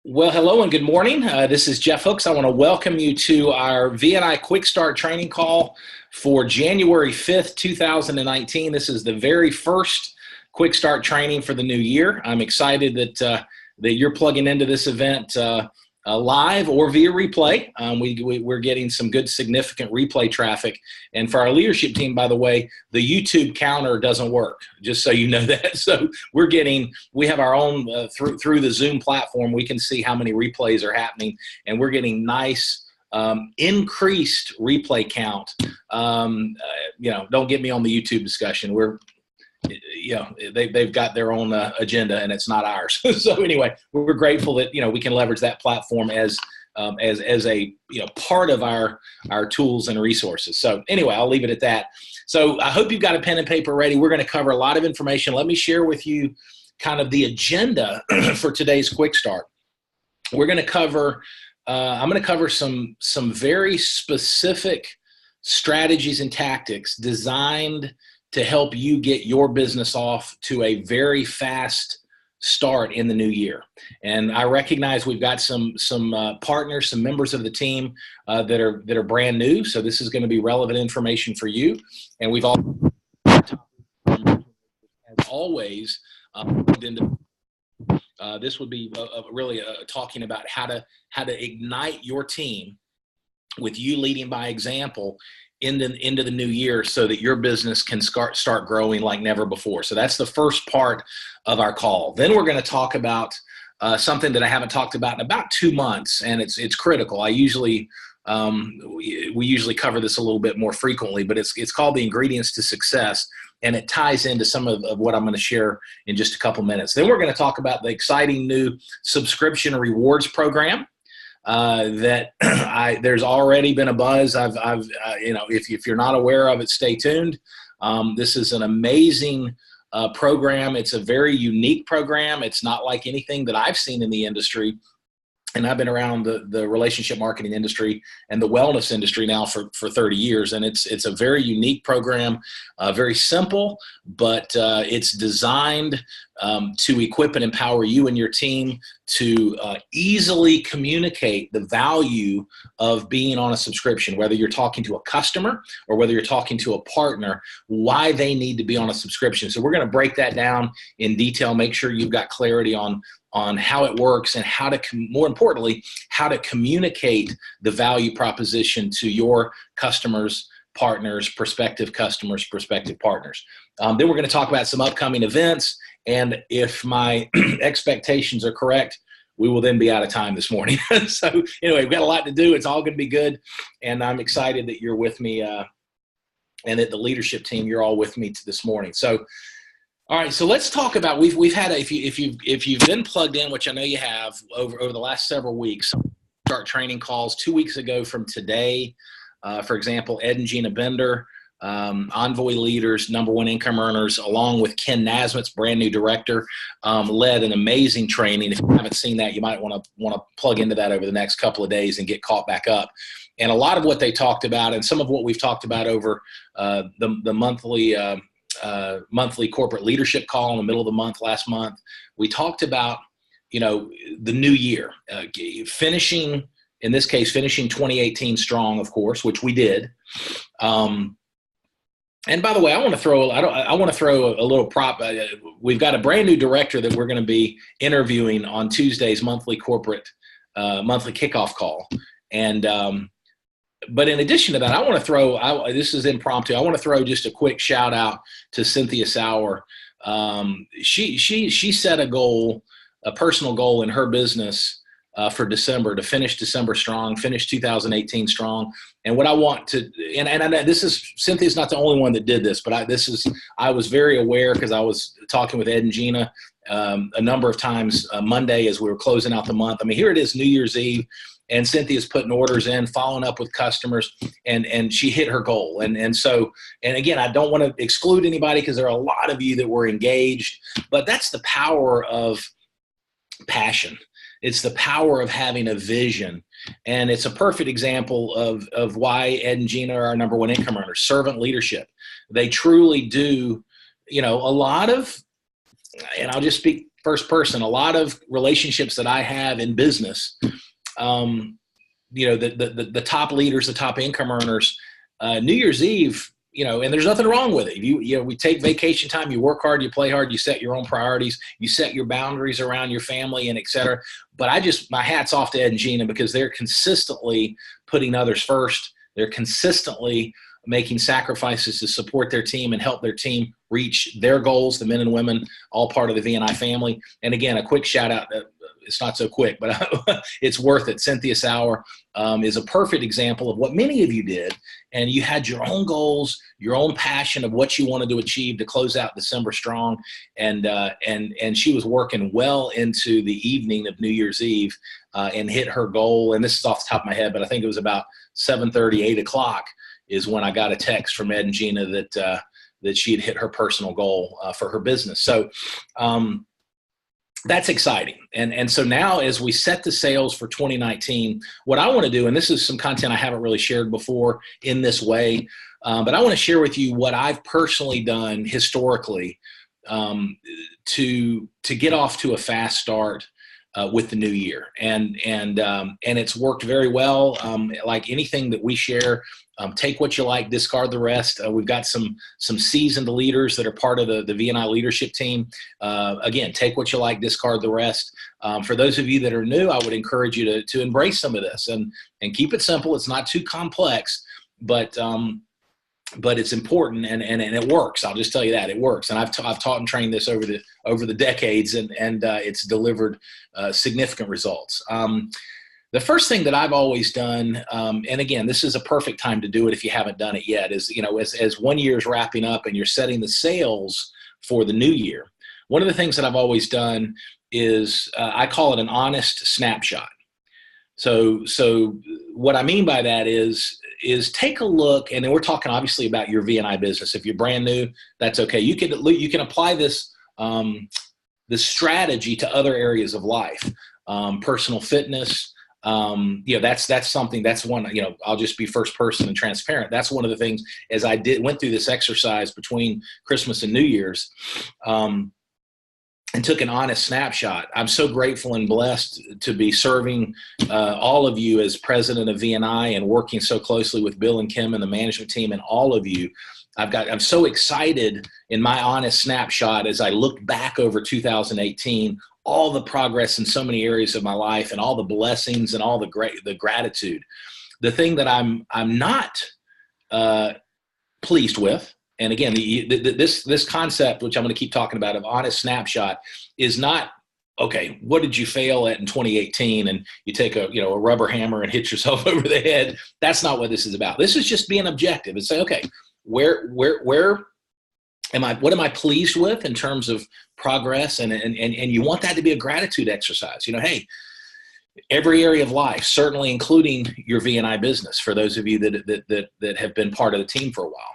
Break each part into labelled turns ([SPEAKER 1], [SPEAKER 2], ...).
[SPEAKER 1] Well, hello and good morning. This is Jeff Hooks. I want to welcome you to our VNI Quick Start training call for January 5th, 2019. This is the very first Quick Start training for the new year. I'm excited that you're plugging into this event live or via replay. We're getting some good significant replay traffic. And for our leadership team, by the way, the YouTube counter doesn't work, just so you know that. So we have our own, through the Zoom platform, we can see how many replays are happening, and we're getting nice increased replay count. Don't get me on the YouTube discussion. They've got their own agenda, and it's not ours. So anyway, we're grateful that we can leverage that platform as a part of our tools and resources. So anyway, I'll leave it at that. So I hope you've got a pen and paper ready. We're going to cover a lot of information. Let me share with you kind of the agenda for today's Quick Start. We're going to cover. I'm going to cover some very specific strategies and tactics designed to help you get your business off to a very fast start in the new year. And I recognize we've got some partners, some members of the team that are brand new. So this is going to be relevant information for you. And we've all, as always, this would be really talking about how to ignite your team with you leading by example into the new year so that your business can start growing like never before. So that's the first part of our call. Then we're going to talk about something that I haven't talked about in about 2 months, and it's critical. We usually cover this a little bit more frequently, but it's called the ingredients to success, and it ties into some of what I'm going to share in just a couple minutes. Then we're going to talk about the exciting new subscription rewards program. There's already been a buzz. If you're not aware of it, stay tuned. This is an amazing program. It's a very unique program. It's not like anything that I've seen in the industry. And I've been around the relationship marketing industry and the wellness industry now for 30 years. And it's a very unique program, very simple, but it's designed to equip and empower you and your team to easily communicate the value of being on a subscription, whether you're talking to a customer or whether you're talking to a partner, why they need to be on a subscription. So we're going to break that down in detail, make sure you've got clarity on how it works and more importantly, how to communicate the value proposition to your customers, partners, prospective customers, prospective partners. Then we're going to talk about some upcoming events. And if my expectations are correct, we will then be out of time this morning. So anyway, we've got a lot to do. It's all going to be good. And I'm excited that you're with me and that the leadership team, you're all with me this morning. So all right, so let's talk about we've had if you've been plugged in, which I know you have over the last several weeks. Start training calls 2 weeks ago from today. For example, Ed and Gina Bender, Envoy leaders, #1 income earners, along with Ken Nasmitt's brand new director, led an amazing training. If you haven't seen that, you might want to plug into that over the next couple of days and get caught back up. And a lot of what they talked about, and some of what we've talked about over the monthly corporate leadership call in the middle of the month last month, we talked about the new year, finishing 2018 strong, of course, which we did. And by the way, I want to throw a little prop. We've got a brand new director that we're going to be interviewing on Tuesday's monthly corporate monthly kickoff call. And but in addition to that, I want to throw, this is impromptu, I want to throw just a quick shout out to Cynthia Sauer. She set a personal goal in her business for December, to finish December strong, finish 2018 strong. And what I want to, Cynthia's not the only one that did this, but I was very aware because I was talking with Ed and Gina a number of times Monday as we were closing out the month. I mean, here it is, New Year's Eve. And Cynthia's putting orders in, following up with customers, and she hit her goal. And again, I don't want to exclude anybody because there are a lot of you that were engaged, but that's the power of passion. It's the power of having a vision. And it's a perfect example of why Ed and Gina are our #1 income earners, servant leadership. They truly do, a lot of, and I'll just speak first person. A lot of relationships that I have in business, you know, the top leaders, the top income earners, New Year's Eve, you know, and there's nothing wrong with it. You know, we take vacation time, you work hard, you play hard, you set your own priorities, you set your boundaries around your family and et cetera. But my hat's off to Ed and Gina, because they're consistently putting others first. They're consistently making sacrifices to support their team and help their team reach their goals, the men and women, all part of the VNI family. And again, a quick shout out, it's not so quick, but it's worth it. Cynthia Sauer is a perfect example of what many of you did. And you had your own goals, your own passion of what you wanted to achieve to close out December strong. And she was working well into the evening of New Year's Eve and hit her goal. And this is off the top of my head, but I think it was about 7:30, 8 o'clock is when I got a text from Ed and Gina that she had hit her personal goal for her business. So that's exciting. And so now as we set the sails for 2019, what I want to do, and this is some content I haven't really shared before in this way, but I want to share with you what I've personally done historically to get off to a fast start with the new year. And it's worked very well. Like anything that we share, take what you like, discard the rest. We've got some seasoned leaders that are part of the VNI leadership team. Again, take what you like, discard the rest. For those of you that are new, I would encourage you to embrace some of this and keep it simple. It's not too complex, but it's important and it works. I'll just tell you that it works. And I've taught and trained this over the decades, and it's delivered significant results. The first thing that I've always done, and again, this is a perfect time to do it if you haven't done it yet, is, you know, as 1 year is wrapping up and you're setting the sails for the new year, one of the things that I've always done is I call it an honest snapshot. So what I mean by that is take a look, and then we're talking obviously about your VNI business. If you're brand new, that's okay. You can apply this strategy to other areas of life, personal fitness. You know, that's something, that's one, you know, I'll just be first person and transparent. That's one of the things, as I went through this exercise between Christmas and New Year's, and took an honest snapshot. I'm so grateful and blessed to be serving all of you as president of VNI and working so closely with Bill and Kim and the management team and all of you. I'm so excited in my honest snapshot as I look back over 2018, all the progress in so many areas of my life and all the blessings and all the gratitude. The thing that I'm not pleased with, and again, this concept, which I'm going to keep talking about, of honest snapshot, is not, okay, what did you fail at in 2018? And you take a rubber hammer and hit yourself over the head. That's not what this is about. This is just being objective and say, okay, where am I? What am I pleased with in terms of progress? And you want that to be a gratitude exercise. You know, hey, every area of life, certainly including your VNI business, for those of you that have been part of the team for a while.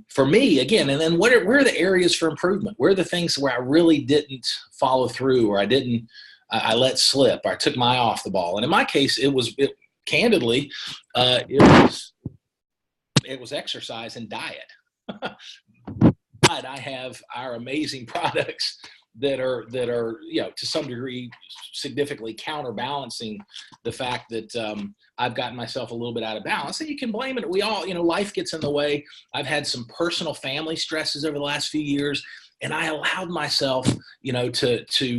[SPEAKER 1] For me, again, and then where are the areas for improvement? Where are the things where I really didn't follow through, or I let slip, or I took my eye off the ball? And in my case, it was exercise and diet. But I have our amazing products that are, you know, to some degree significantly counterbalancing the fact that I've gotten myself a little bit out of balance. And you can blame it. We all, you know, life gets in the way. I've had some personal family stresses over the last few years, and I allowed myself, you know, to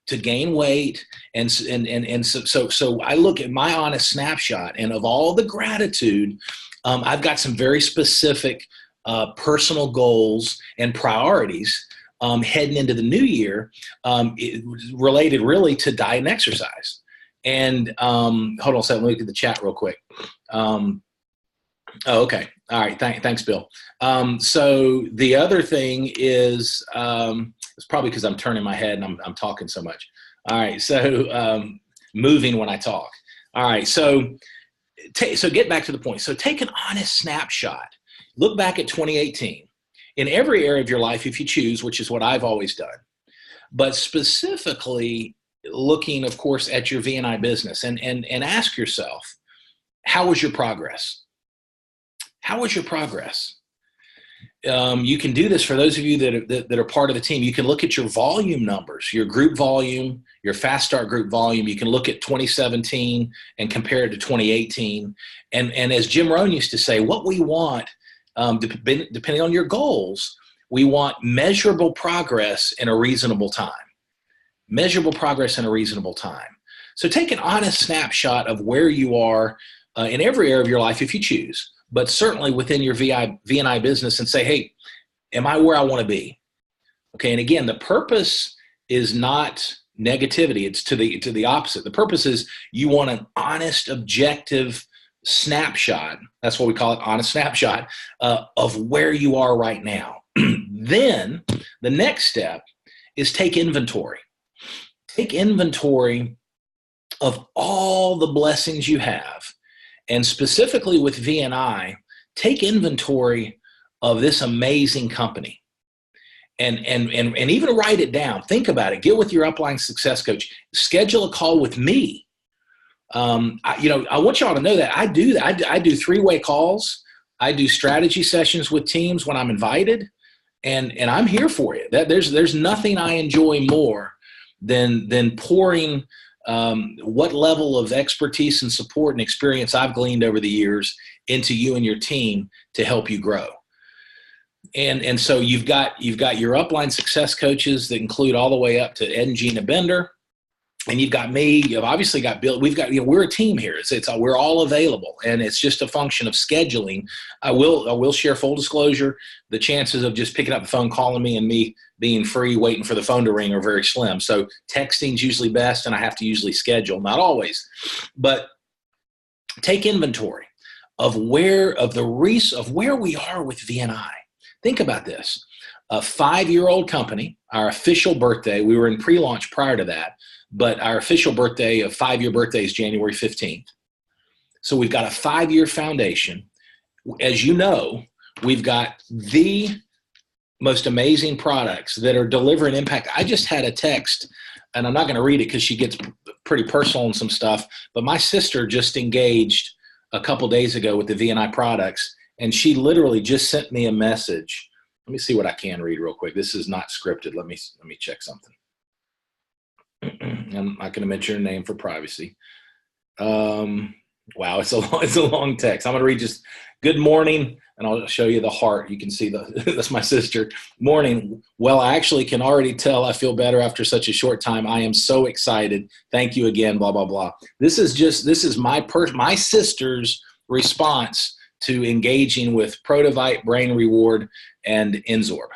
[SPEAKER 1] gain weight. And so I look at my honest snapshot, and of all the gratitude, I've got some very specific personal goals and priorities heading into the new year, related really to diet and exercise. And hold on a second, let me look at the chat real quick. Okay. All right. Thanks, Bill. So the other thing is, it's probably because I'm turning my head and I'm talking so much. All right. So moving when I talk. All right. So get back to the point. So take an honest snapshot. Look back at 2018 in every area of your life, if you choose, which is what I've always done, but specifically looking, of course, at your VNI business, and ask yourself, how was your progress? How was your progress? you can do this for those of you that are part of the team. You can look at your volume numbers, your group volume, your Fast Start group volume. You can look at 2017 and compare it to 2018. And as Jim Rohn used to say, what we want, depending on your goals, we want measurable progress in a reasonable time. Measurable progress in a reasonable time. So take an honest snapshot of where you are in every area of your life if you choose, but certainly within your VNI business, and say, hey, am I where I want to be? Okay, and again, the purpose is not negativity. It's to the opposite. The purpose is you want an honest, objective snapshot. That's what we call it, honest snapshot of where you are right now. Then the next step is take inventory. Take inventory of all the blessings you have. And specifically with VNI, take inventory of this amazing company. And even write it down. Think about it. Get with your upline success coach. Schedule a call with me. I want y'all to know that I do that. I do three-way calls. I do strategy sessions with teams when I'm invited, and I'm here for you. There's nothing I enjoy more than pouring what level of expertise and support and experience I've gleaned over the years into you and your team to help you grow. And so you've got your upline success coaches that include all the way up to Ed and Gina Bender. And you've got me, you've obviously got Bill. We've got, we're a team here. We're all available, and it's just a function of scheduling. I will share full disclosure. The chances of just picking up the phone, calling me, and me being free, waiting for the phone to ring are very slim. So texting's usually best, and I have to usually schedule, not always. But take inventory of where we are with VNI. Think about this. A 5-year-old company, our official birthday, we were in pre-launch prior to that, but our official birthday, a 5-year birthday, is January 15th. So we've got a 5-year foundation. As you know, we've got the most amazing products that are delivering impact. I just had a text, and I'm not going to read it because she gets pretty personal and some stuff, but my sister just engaged a couple days ago with the VNI products, and she literally just sent me a message. Let me see what I can read real quick. This is not scripted. Let me check something. I'm not going to mention your name for privacy. Wow, it's a long text. I'm going to read just good morning, and I'll show you the heart. You can see that's my sister. Morning. Well, I actually can already tell I feel better after such a short time. I am so excited. Thank you again. Blah blah blah. This is my sister's response to engaging with Protovite, Brain Reward, and N-Sorb.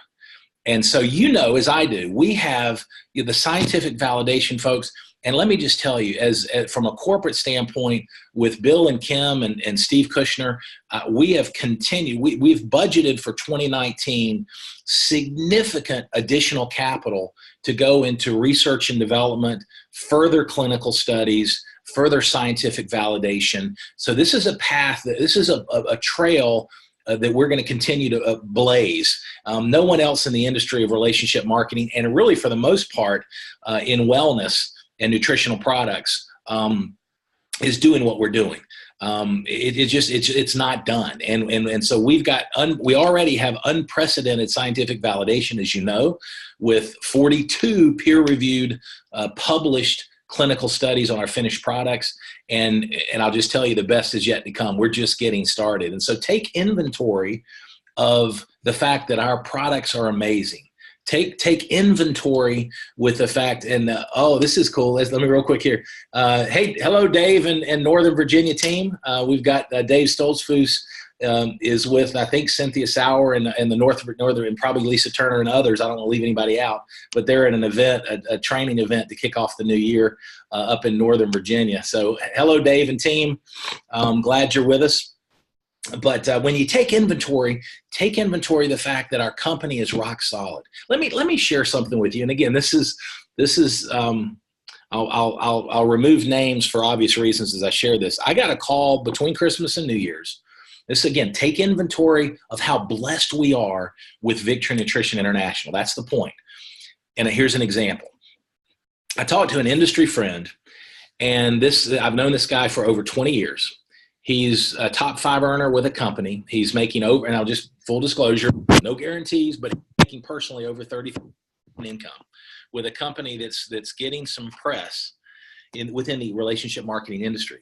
[SPEAKER 1] And so, as I do, we have the scientific validation, folks. And let me just tell you, as from a corporate standpoint, with Bill and Kim and Steve Kushner, we have continued. We've budgeted for 2019 significant additional capital to go into research and development, further clinical studies, further scientific validation. So this is a path. This is a trail that we're going to continue to blaze. No one else in the industry of relationship marketing, and really for the most part in wellness and nutritional products, is doing what we're doing. It's not done. And so we already have unprecedented scientific validation, as you know, with 42 peer-reviewed published clinical studies on our finished products. And I'll just tell you, the best is yet to come. We're just getting started. And so take inventory of the fact that our products are amazing. Take inventory with the fact, and this is cool. Let me real quick here. Hey, hello, Dave and Northern Virginia team. We've got Dave Stoltzfus is with, I think, Cynthia Sauer and the Northern, and probably Lisa Turner and others. I don't want to leave anybody out, but they're at an event, a training event to kick off the new year up in Northern Virginia. So hello, Dave and team. Glad you're with us. But when you take inventory of the fact that our company is rock solid. Let me share something with you. And again, this is I'll remove names for obvious reasons as I share this. I got a call between Christmas and New Year's. This, again, take inventory of how blessed we are with Victory Nutrition International. That's the point. And here's an example. I talked to an industry friend, and I've known this guy for over 20 years. He's a top 5 earner with a company. He's making over, and I'll just full disclosure, no guarantees, but making personally over 30,000 income with a company that's getting some press within the relationship marketing industry.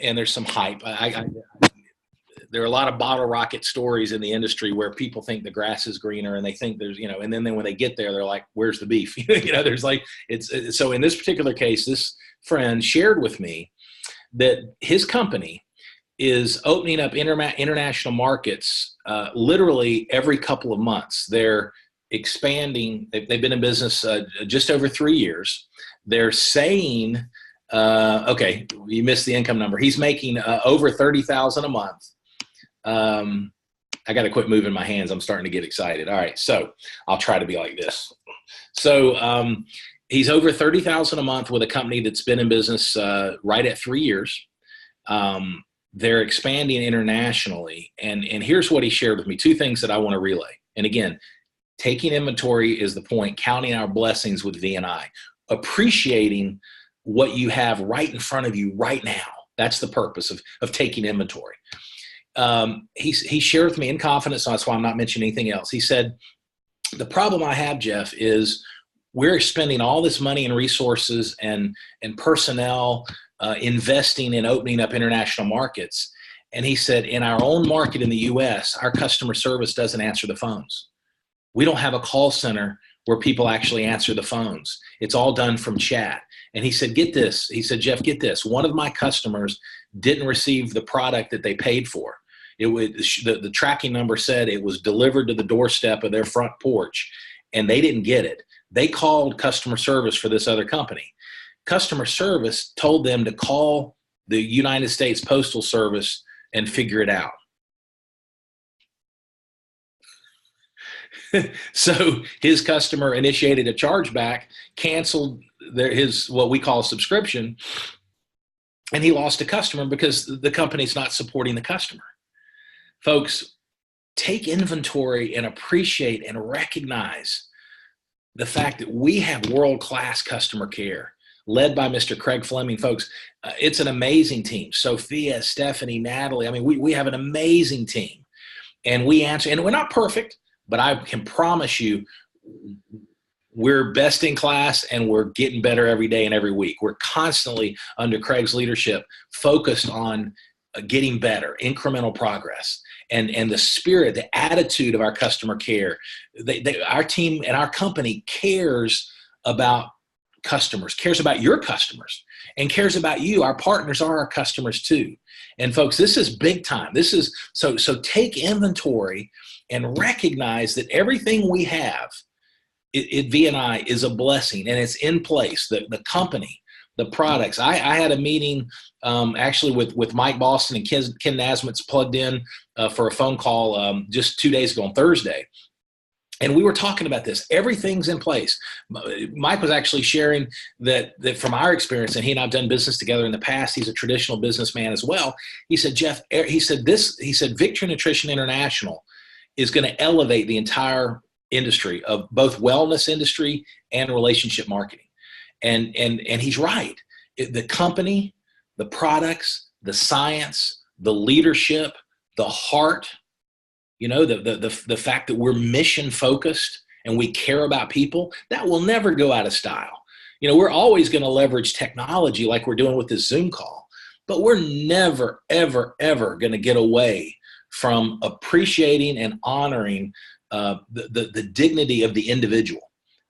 [SPEAKER 1] And there's some hype. There are a lot of bottle rocket stories in the industry where people think the grass is greener and they think there's, and then when they get there, they're like, where's the beef? There's like, so in this particular case, this friend shared with me that his company is opening up international markets literally every couple of months. They're expanding. They've been in business just over 3 years. They're saying, okay, you missed the income number. He's making over 30,000 a month. I got to quit moving my hands. I'm starting to get excited. All right. So I'll try to be like this. So he's over 30,000 a month with a company that's been in business right at 3 years. They're expanding internationally. And here's what he shared with me. 2 things that I want to relay. And again, taking inventory is the point, counting our blessings with VNI, appreciating what you have right in front of you right now. That's the purpose of taking inventory. He shared with me in confidence, so that's why I'm not mentioning anything else. He said, the problem I have, Jeff, is we're spending all this money and resources and personnel investing in opening up international markets. And he said, in our own market in the U.S., our customer service doesn't answer the phones. We don't have a call center where people actually answer the phones. It's all done from chat. And he said, get this. He said, Jeff, get this. One of my customers didn't receive the product that they paid for. The tracking number said it was delivered to the doorstep of their front porch, and they didn't get it. They called customer service for this other company. Customer service told them to call the United States Postal Service and figure it out. So his customer initiated a chargeback, canceled his what we call a subscription, and he lost a customer because the company's not supporting the customer. Folks, take inventory and appreciate and recognize the fact that we have world-class customer care led by Mr. Craig Fleming. Folks, it's an amazing team. Sophia, Stephanie, Natalie. I mean, we have an amazing team, and we answer, and we're not perfect, but I can promise you we're best in class and we're getting better every day and every week. We're constantly, under Craig's leadership, focused on getting better, incremental progress. And the spirit, the attitude of our customer care, our team and our company cares about customers, cares about your customers, and cares about you. Our partners are our customers too. And folks, this is big time. This is so take inventory and recognize that everything we have at VNI is a blessing, and it's in place. The company, the products. I had a meeting actually with Mike Boston and Ken Nasmit's plugged in for a phone call just 2 days ago on Thursday. And we were talking about this. Everything's in place. Mike was actually sharing that from our experience, and he and I have done business together in the past. He's a traditional businessman as well. He said, Jeff, he said Victory Nutrition International is going to elevate the entire industry of both wellness industry and relationship marketing. And he's right. The company, the products, the science, the leadership, the heart, the fact that we're mission focused and we care about people, that will never go out of style. We're always going to leverage technology like we're doing with this Zoom call, but we're never, ever, ever going to get away from appreciating and honoring the dignity of the individual.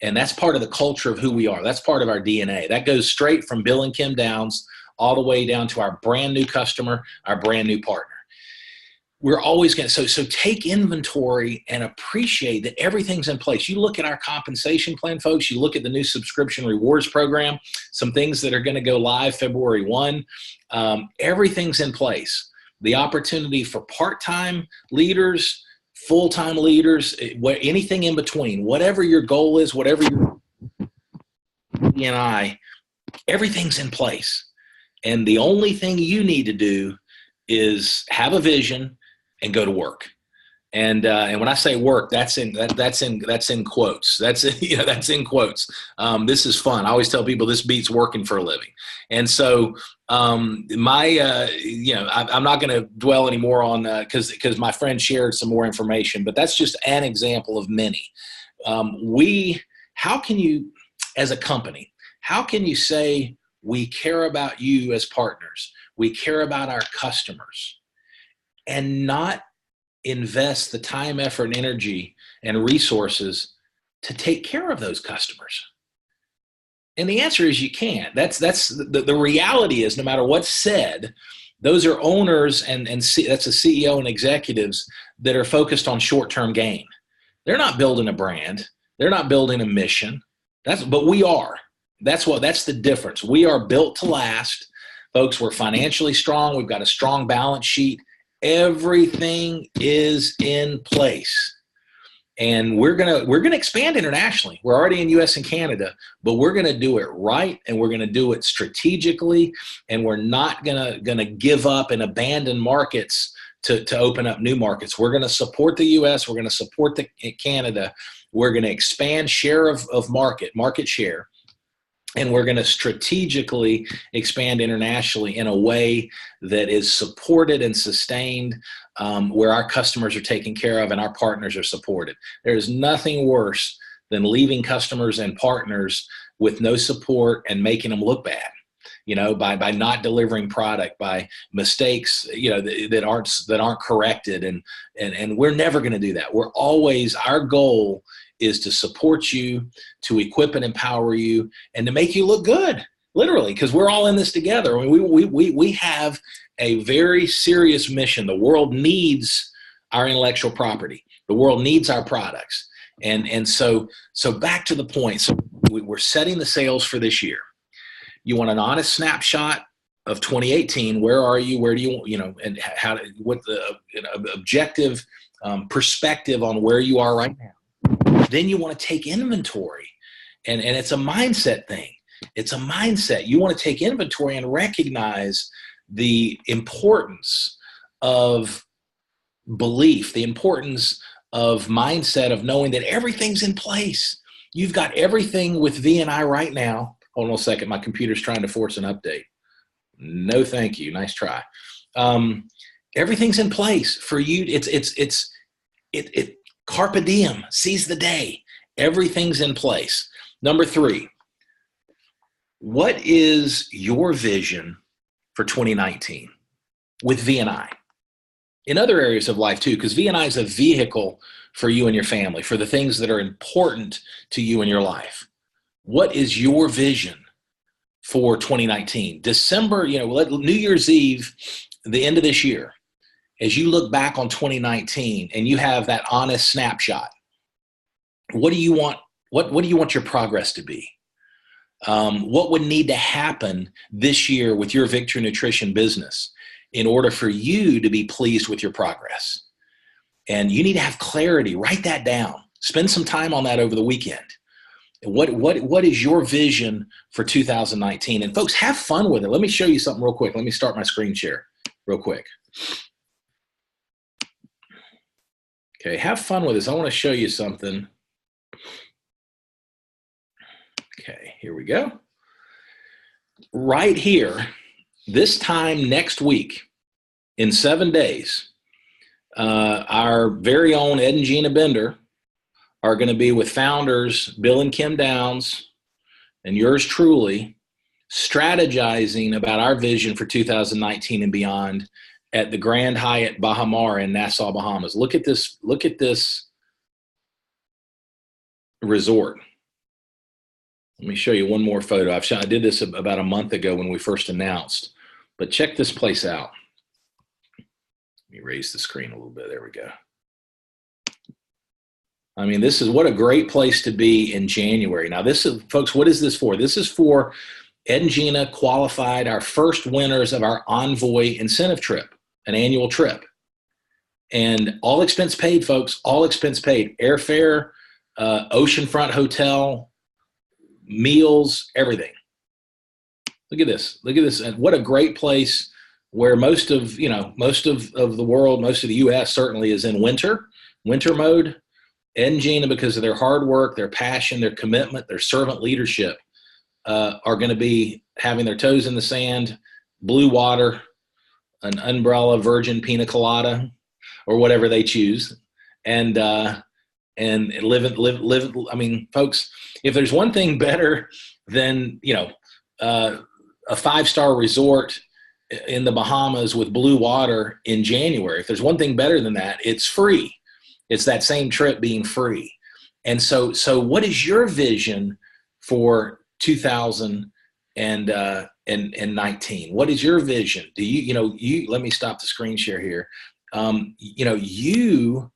[SPEAKER 1] And that's part of the culture of who we are. That's part of our DNA. That goes straight from Bill and Kim Downs all the way down to our brand new customer, our brand new partner. We're always going to, so take inventory and appreciate that everything's in place. You look at our compensation plan, folks, you look at the new subscription rewards program, some things that are going to go live February 1, everything's in place. The opportunity for part-time leaders, full-time leaders, anything in between, whatever your goal is, whatever your VNI, everything's in place. And the only thing you need to do is have a vision and go to work. And when I say work, that's in quotes. That's that's in quotes. This is fun. I always tell people this beats working for a living. And so I'm not going to dwell anymore on because my friend shared some more information, but that's just an example of many. How can you, as a company, how can you say we care about you as partners, we care about our customers, and not invest the time, effort, and energy and resources to take care of those customers? And the answer is you can't. That's the reality is, no matter what's said, those are owners that's a CEO and executives that are focused on short-term gain. They're not building a brand. They're not building a mission. But we are. That's the difference. We are built to last. Folks, we're financially strong. We've got a strong balance sheet. Everything is in place. And we're gonna expand internationally. We're already in US and Canada, but we're gonna do it right, and we're gonna do it strategically, and we're not gonna give up and abandon markets to open up new markets. We're gonna support the US, we're gonna support Canada, we're gonna expand share of market share. And we're going to strategically expand internationally in a way that is supported and sustained, where our customers are taken care of and our partners are supported. There's nothing worse than leaving customers and partners with no support and making them look bad, by not delivering product, by mistakes, that aren't corrected. And we're never going to do that. Our goal is to support you, to equip and empower you, and to make you look good, literally, because we're all in this together. I mean, we have a very serious mission. The world needs our intellectual property. The world needs our products. And so back to the point. So we're setting the sails for this year. You want an honest snapshot of 2018. Where are you? Where do you, and what the objective perspective on where you are right now. Then you want to take inventory, and it's a mindset thing. It's a mindset. You want to take inventory and recognize the importance of belief, the importance of mindset, of knowing that everything's in place. You've got everything with VNI right now. Hold on a second. My computer's trying to force an update. No, thank you. Nice try. Everything's in place for you. It's carpe diem, seize the day. Everything's in place. Number 3, what is your vision for 2019 with VNI? In other areas of life too, because VNI is a vehicle for you and your family, for the things that are important to you in your life. What is your vision for 2019? December, New Year's Eve, the end of this year, as you look back on 2019 and you have that honest snapshot, what do you want? What do you want your progress to be? What would need to happen this year with your Victory Nutrition business in order for you to be pleased with your progress? And you need to have clarity. Write that down. Spend some time on that over the weekend. What is your vision for 2019? And folks, have fun with it. Let me show you something real quick. Let me start my screen share real quick. Okay, have fun with this. I want to show you something. Okay, here we go. Right here, this time next week, in 7 days, our very own Ed and Gina Bender are going to be with founders Bill and Kim Downs and yours truly, strategizing about our vision for 2019 and beyond at the Grand Hyatt Baha Mar in Nassau, Bahamas. Look at this resort. Let me show you one more photo. I did this about a month ago when we first announced, but check this place out. Let me raise the screen a little bit. There we go. I mean, what a great place to be in January. Now, folks, what is this for? This is for Ed and Gina qualified our first winners of our Envoy incentive trip, an annual trip. And all expense paid, folks, all expense paid. Airfare, oceanfront hotel, meals, everything. Look at this. Look at this. And what a great place where most of the world, most of the U.S. certainly is in winter. winter mode, Ed and Gina, because of their hard work, their passion, their commitment, their servant leadership, are going to be having their toes in the sand, blue water, an umbrella, virgin pina colada, or whatever they choose, and live. I mean, folks, if there's one thing better than a 5-star resort in the Bahamas with blue water in January, if there's one thing better than that, it's free. It's that same trip being free. And so what is your vision for 2019? What is your vision? Do you let me stop the screen share here. You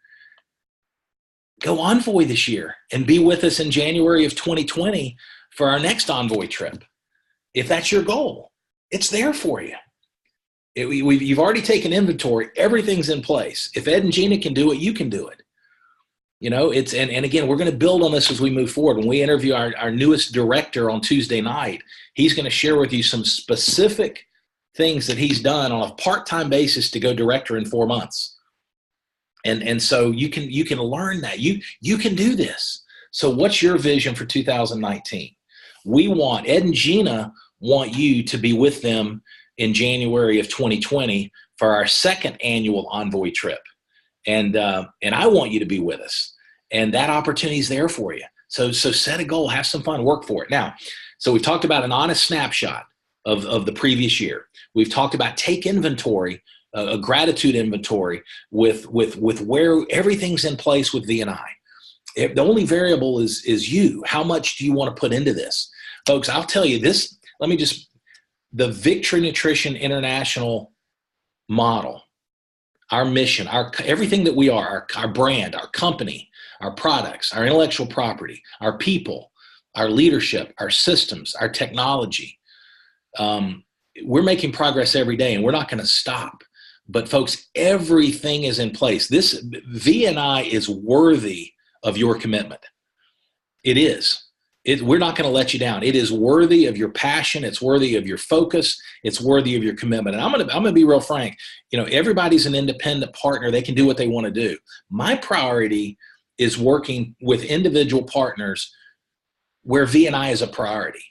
[SPEAKER 1] go Envoy this year and be with us in January of 2020 for our next Envoy trip. If that's your goal, it's there for you. You've already taken inventory. Everything's in place. If Ed and Gina can do it, you can do it. And again, we're going to build on this as we move forward. When we interview our newest director on Tuesday night, he's going to share with you some specific things that he's done on a part-time basis to go director in 4 months. And so you can learn that. You can do this. So what's your vision for 2019? Ed and Gina want you to be with them in January of 2020 for our second annual Envoy trip. And I want you to be with us. And that opportunity is there for you. So set a goal, have some fun, work for it. Now, so we've talked about an honest snapshot of the previous year. We've talked about take inventory, a gratitude inventory with where everything's in place with VNI. The only variable is you. How much do you want to put into this? Folks, I'll tell you this. The Victory Nutrition International model, our mission, everything that we are, our brand, our company, our products, our intellectual property, our people, our leadership, our systems, our technology. We're making progress every day, and we're not going to stop. But folks, everything is in place. This VNI is worthy of your commitment. It is. We're not going to let you down. It is worthy of your passion. It's worthy of your focus. It's worthy of your commitment. And I'm going to be real frank. Everybody's an independent partner. They can do what they want to do. My priority is working with individual partners where VNI is a priority.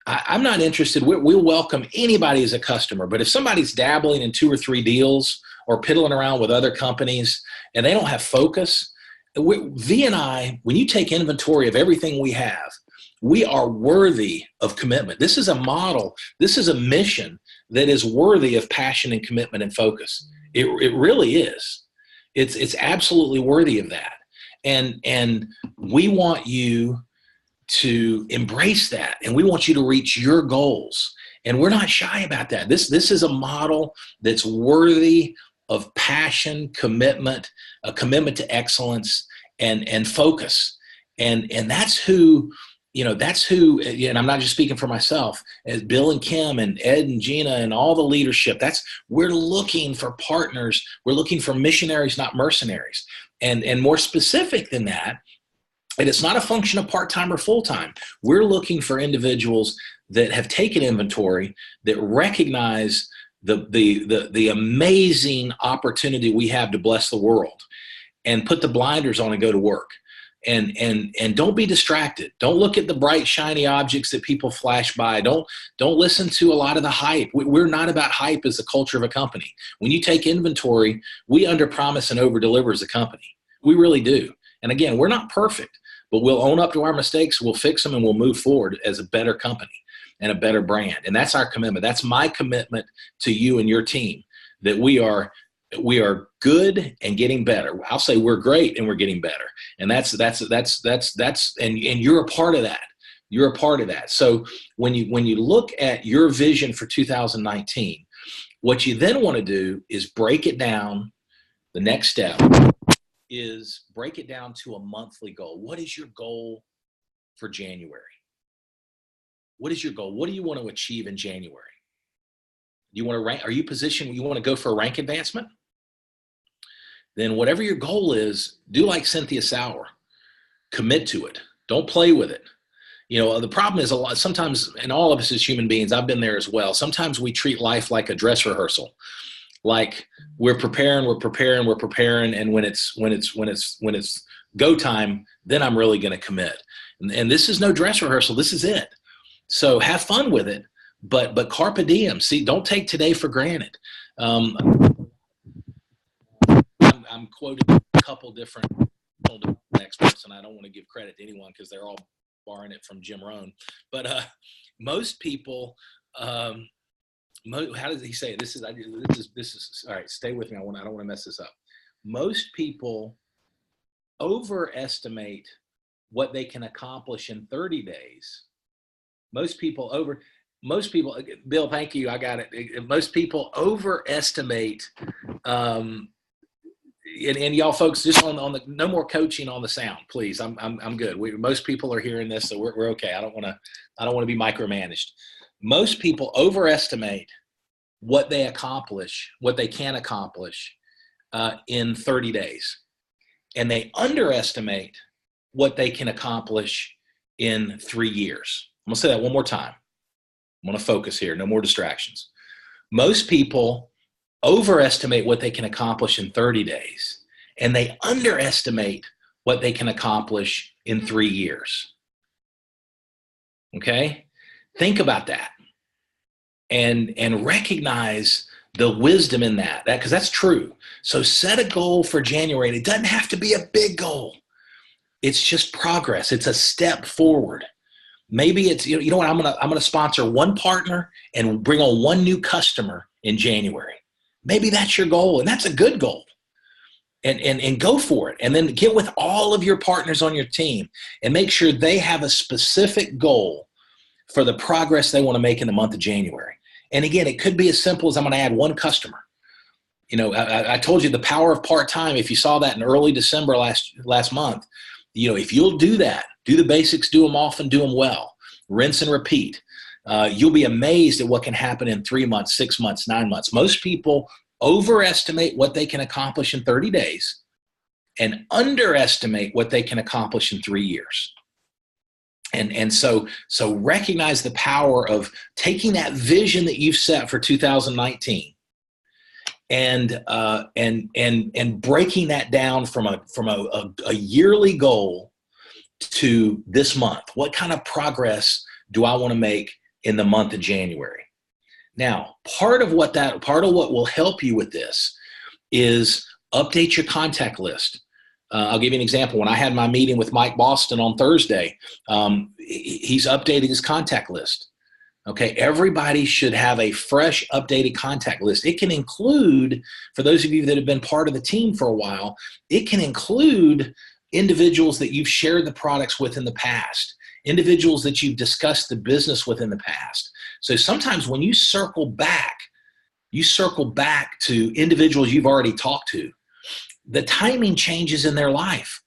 [SPEAKER 1] I'm not interested. We'll welcome anybody as a customer. But if somebody's dabbling in 2 or 3 deals or piddling around with other companies and they don't have focus, VNI, when you take inventory of everything we have, we are worthy of commitment. This is a model. This is a mission that is worthy of passion and commitment and focus. It really is. It's absolutely worthy of that. And we want you to embrace that, and we want you to reach your goals. And we're not shy about that. This is a model that's worthy of passion, commitment, a commitment to excellence, and focus. And that's who, and I'm not just speaking for myself, as Bill and Kim and Ed and Gina and all the leadership, we're looking for partners. We're looking for missionaries, not mercenaries. And more specific than that, and it's not a function of part-time or full-time. We're looking for individuals that have taken inventory, that recognize the amazing opportunity we have to bless the world, and put the blinders on and go to work. And don't be distracted. Don't look at the bright, shiny objects that people flash by. Don't listen to a lot of the hype. We're not about hype as the culture of a company. When you take inventory, we underpromise and overdeliver as a company. We really do. And again, we're not perfect, but we'll own up to our mistakes, we'll fix them, and we'll move forward as a better company and a better brand. And that's our commitment. That's my commitment to you and your team, that we are good and getting better. I'll say we're great and we're getting better. And that's and you're a part of that. You're a part of that. So when you look at your vision for 2019, what you then want to do is break it down. The next step is break it down to a monthly goal. What is your goal for January? What is your goal? What do you want to achieve in January? Do you want to rank? Are you positioned? You want to go for a rank advancement? Then whatever your goal is, do like Cynthia Sauer. Commit to it. Don't play with it. The problem is sometimes, and all of us as human beings, I've been there as well. Sometimes we treat life like a dress rehearsal. like we're preparing, and when it's go time, then I'm really going to commit. And this is no dress rehearsal. This is it. So have fun with it, but carpe diem. See, don't take today for granted. I'm quoting a couple different experts, and I don't want to give credit to anyone because they're all borrowing it from Jim Rohn. But most people, how does he say it? This is all right. Stay with me. I don't want to mess this up. Most people overestimate what they can accomplish in 30 days. Most people, Bill, thank you. I got it. Most people overestimate, and y'all folks, just on the, no more coaching on the sound, please. I'm good. Most people are hearing this, so we're okay. I don't want to be micromanaged. Most people overestimate what they can accomplish in 30 days. And they underestimate what they can accomplish in 3 years. I'm going to say that one more time. I'm going to focus here. No more distractions. Most people overestimate what they can accomplish in 30 days, and they underestimate what they can accomplish in 3 years. Okay? Think about that and recognize the wisdom in that, because that's true. So set a goal for January. It doesn't have to be a big goal. It's just progress. It's a step forward. Maybe it's, you know what, I'm gonna sponsor one partner and bring on one new customer in January. Maybe that's your goal, and that's a good goal. And go for it. And then get with all of your partners on your team and make sure they have a specific goal for the progress they want to make in the month of January. And again, it could be as simple as I'm going to add one customer. You know, I told you the power of part-time. If you saw that in early December last month, you know, if you'll do that, do the basics, do them often, do them well, rinse and repeat. You'll be amazed at what can happen in 3 months, 6 months, 9 months. Most people overestimate what they can accomplish in 30 days and underestimate what they can accomplish in 3 years. And so recognize the power of taking that vision that you've set for 2019 and breaking that down from a yearly goal to this month. What kind of progress do I want to make in the month of January? Now, part of what will help you with this is update your contact list. I'll give you an example. When I had my meeting with Mike Boston on Thursday, he's updating his contact list. Okay, everybody should have a fresh, updated contact list. It can include, for those of you that have been part of the team for a while, it can include individuals that you've shared the products with in the past, individuals that you've discussed the business with in the past. So sometimes when you circle back to individuals you've already talked to, the timing changes in their life.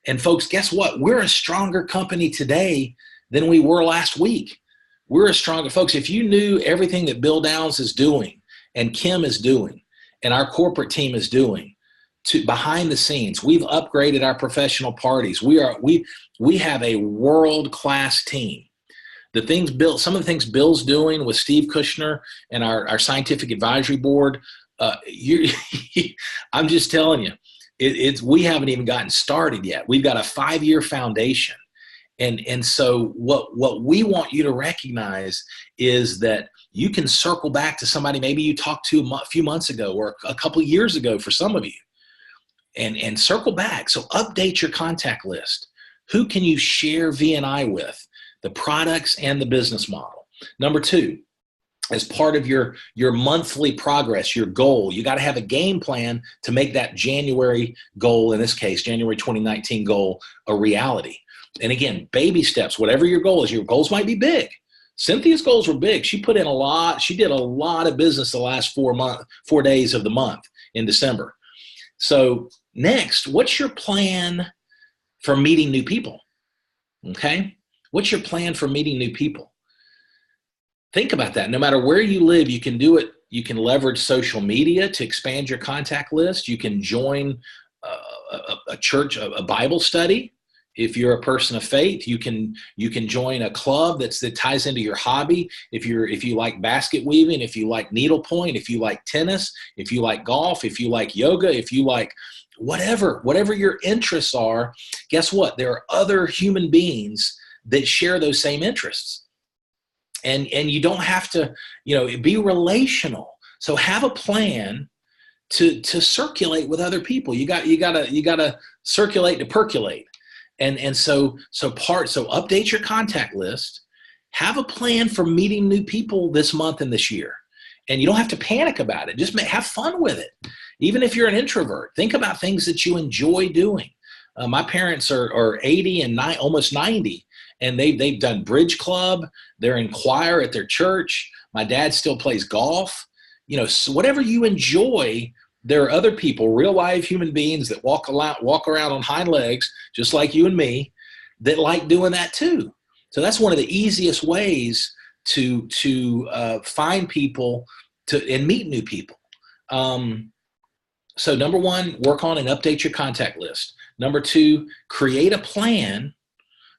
[SPEAKER 1] And folks, guess what? We're a stronger company today than we were last week. We're a stronger, folks, if you knew everything that Bill Downs is doing and Kim is doing and our corporate team is doing behind the scenes, we've upgraded our professional parties. We have a world-class team. Some of the things Bill's doing with Steve Kushner and our scientific advisory board, I'm just telling you, we haven't even gotten started yet. We've got a 5-year foundation. And so what we want you to recognize is that you can circle back to somebody maybe you talked to a few months ago or a couple of years ago for some of you, and circle back. So update your contact list. Who can you share VNI with? The products and the business model. Number 2, as part of your monthly progress, your goal, you got to have a game plan to make that January goal, in this case, January 2019 goal, a reality. And again, baby steps, whatever your goal is. Your goals might be big. Cynthia's goals were big. She put in a lot. She did a lot of business the last 4 days of the month in December. So next, what's your plan for meeting new people? Okay? What's your plan for meeting new people? Think about that. No matter where you live, you can do it. You can leverage social media to expand your contact list. You can join a church, a Bible study. If you're a person of faith, you can join a club that ties into your hobby. If you like basket weaving, if you like needlepoint, if you like tennis, if you like golf, if you like yoga, if you like whatever your interests are, guess what? There are other human beings that share those same interests. And you don't have to, be relational. So have a plan to circulate with other people. You gotta circulate to percolate. So update your contact list, have a plan for meeting new people this month and this year. And you don't have to panic about it. Just have fun with it. Even if you're an introvert, think about things that you enjoy doing. My parents are 80 and almost 90, and they've done bridge club. They're in choir at their church. My dad still plays golf. So whatever you enjoy, there are other people, real live human beings that walk around on hind legs, just like you and me, that like doing that too. So that's one of the easiest ways to find people and meet new people. So number one, work on and update your contact list. Number two, create a plan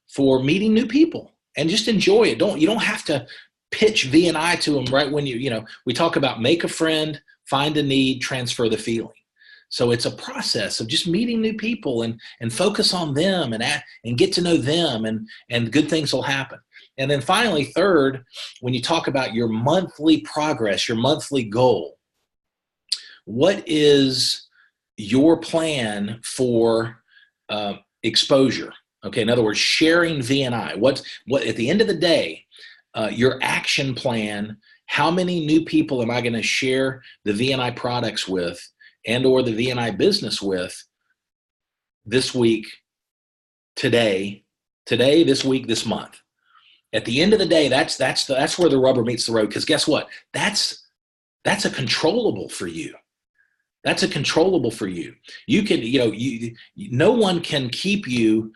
[SPEAKER 1] for meeting new people and just enjoy it. You don't have to pitch VNI to them right when we talk about make a friend, find a need, transfer the feeling. So it's a process of just meeting new people and focus on them and get to know them, and good things will happen. And then finally, third, when you talk about your monthly progress, your monthly goal, what is your plan for exposure? Okay, in other words, sharing VNI. What at the end of the day, your action plan, how many new people am I going to share the VNI products with or the VNI business with this week, today, this week, this month? At the end of the day, that's where the rubber meets the road, because guess what? That's a controllable for you. That's a controllable for you. You can, no one can keep you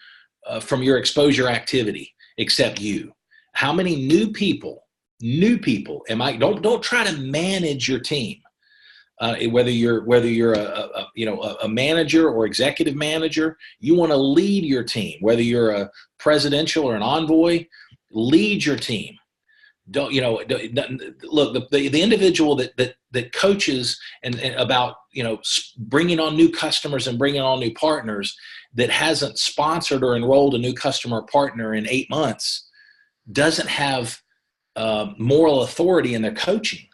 [SPEAKER 1] from your exposure activity except you. How many new people am I? Don't try to manage your team. Whether you're a manager or executive manager, you want to lead your team. Whether you're a presidential or an envoy, lead your team. Look, the individual that coaches and about bringing on new customers and bringing on new partners, that hasn't sponsored or enrolled a new customer or partner in 8 months, doesn't have moral authority in their coaching.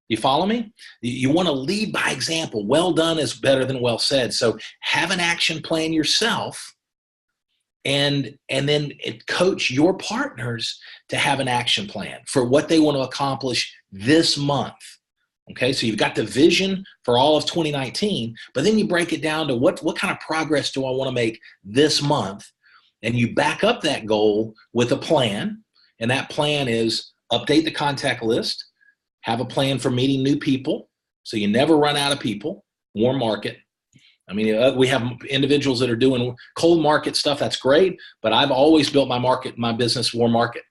[SPEAKER 1] You follow me? You want to lead by example. Well done is better than well said. So have an action plan yourself, and then coach your partners to have an action plan for what they want to accomplish this month. Okay, so you've got the vision for all of 2019, but then you break it down to what kind of progress do I want to make this month, and you back up that goal with a plan, and that plan is update the contact list, have a plan for meeting new people so you never run out of people, warm market. I mean, we have individuals that are doing cold market stuff. That's great, but I've always built my business warm market.